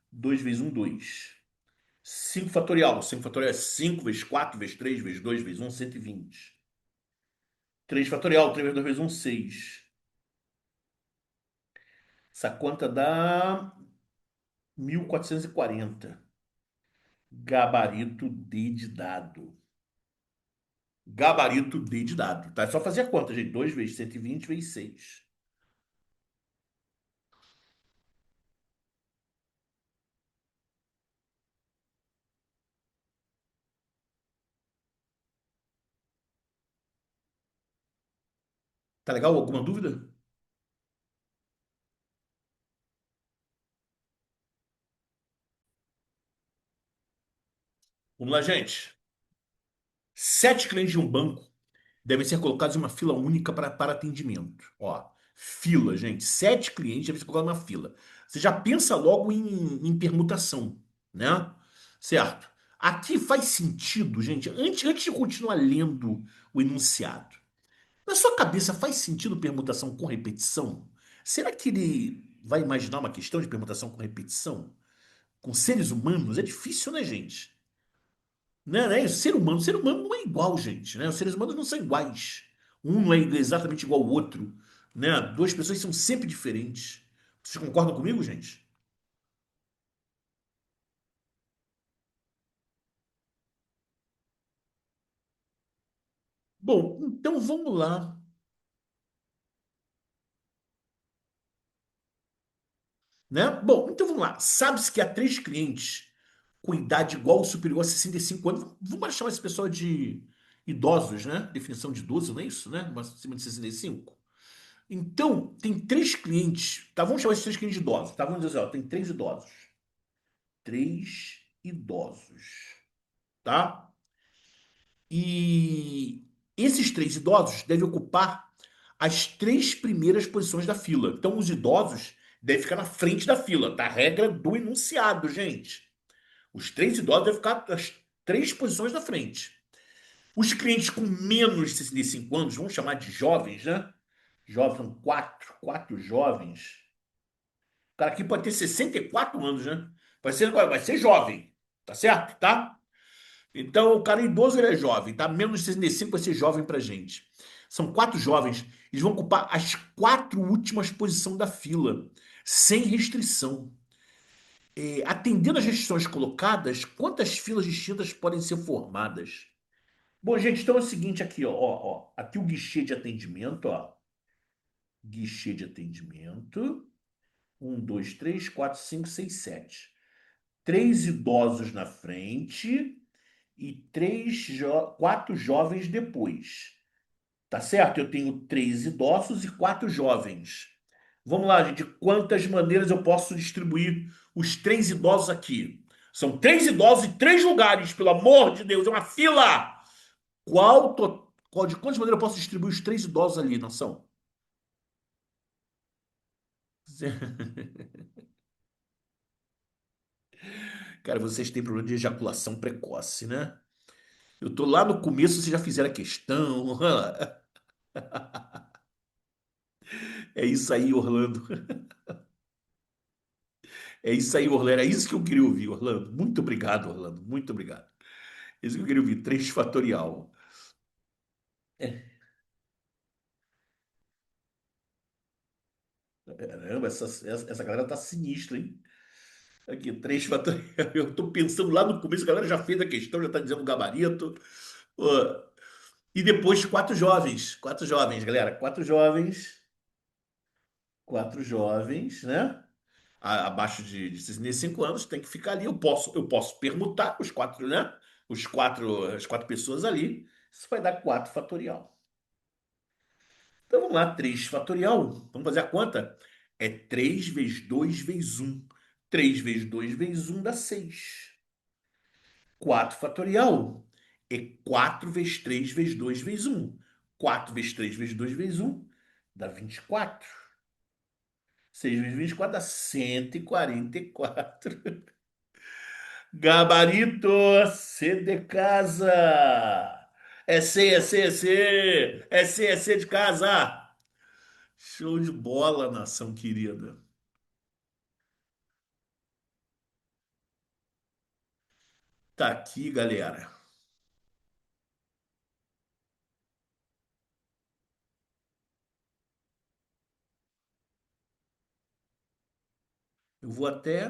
2 vezes um, 2. 5 fatorial. 5 fatorial é 5 vezes 4 vezes 3 vezes 2 vezes um, 120. 3 fatorial. 3 vezes 2 vezes um, 6. Essa conta dá 1440. Gabarito D de dado. Gabarito D de dado. Tá? É só fazer a conta, gente. 2 vezes 120 vezes 6. Tá legal? Alguma dúvida? Vamos lá, gente. Sete clientes de um banco devem ser colocados em uma fila única para atendimento. Ó, fila, gente. Sete clientes devem ser colocados numa fila. Você já pensa logo em permutação, né? Certo? Aqui faz sentido, gente, antes de continuar lendo o enunciado. Na sua cabeça faz sentido permutação com repetição? Será que ele vai imaginar uma questão de permutação com repetição? Com seres humanos? É difícil, né, gente? Não é isso? Ser humano não é igual, gente, né? Os seres humanos não são iguais. Um não é exatamente igual ao outro, né? Duas pessoas são sempre diferentes. Vocês concordam comigo, gente? Bom, então vamos lá, né? Bom, então vamos lá. Sabe-se que há três clientes com idade igual ou superior a 65 anos. Vamos chamar esse pessoal de idosos, né? Definição de idoso, não é isso, né? Acima de 65. Então, tem três clientes, tá? Vamos chamar esses três clientes de idosos, tá? Vamos dizer assim, ó, tem três idosos. Três idosos, tá? E esses três idosos devem ocupar as três primeiras posições da fila. Então, os idosos devem ficar na frente da fila, tá? Regra do enunciado, gente. Os três idosos devem ficar nas três posições da frente. Os clientes com menos de 65 anos, vamos chamar de jovens, né? Jovens, são quatro jovens. O cara aqui pode ter 64 anos, né? Vai ser jovem, tá certo? Tá? Então, o cara idoso, ele é jovem, tá? Menos de 65 vai ser jovem pra gente. São quatro jovens, eles vão ocupar as quatro últimas posições da fila, sem restrição. Atendendo às restrições colocadas, quantas filas distintas podem ser formadas? Bom, gente, então é o seguinte aqui, ó. Aqui o guichê de atendimento, ó. Guichê de atendimento. Um, dois, três, quatro, cinco, seis, sete. Três idosos na frente e quatro jovens depois. Tá certo? Eu tenho três idosos e quatro jovens. Vamos lá, gente. Quantas maneiras eu posso distribuir os três idosos aqui? São três idosos em três lugares, pelo amor de Deus, é uma fila! De quantas maneiras eu posso distribuir os três idosos ali, nação? Cara, vocês têm problema de ejaculação precoce, né? Eu tô lá no começo, vocês já fizeram a questão. É isso aí, Orlando. É isso aí, Orlando. É isso que eu queria ouvir, Orlando. Muito obrigado, Orlando. Muito obrigado. É isso que eu queria ouvir. 3 fatorial. É, caramba, essa galera tá sinistra, hein? Aqui, 3 fatorial. Eu tô pensando lá no começo, a galera já fez a questão, já tá dizendo o gabarito. Pô, e depois, quatro jovens. Quatro jovens, galera. Quatro jovens. Quatro jovens, né? Abaixo de 65 anos, tem que ficar ali. Eu posso permutar os quatro, né? As quatro pessoas ali. Isso vai dar 4 fatorial. Então vamos lá, 3 fatorial. Vamos fazer a conta? É 3 vezes 2 vezes um. 3 vezes 2 vezes um dá 6. 4 fatorial é 4 vezes 3 vezes 2 vezes um. 4 vezes 3 vezes 2 vezes um dá 24. 6 vezes 24 dá 144. Gabarito, C de casa. É C, é C, é C. É C, é C de casa. Show de bola, nação querida. Tá aqui, galera. Eu vou até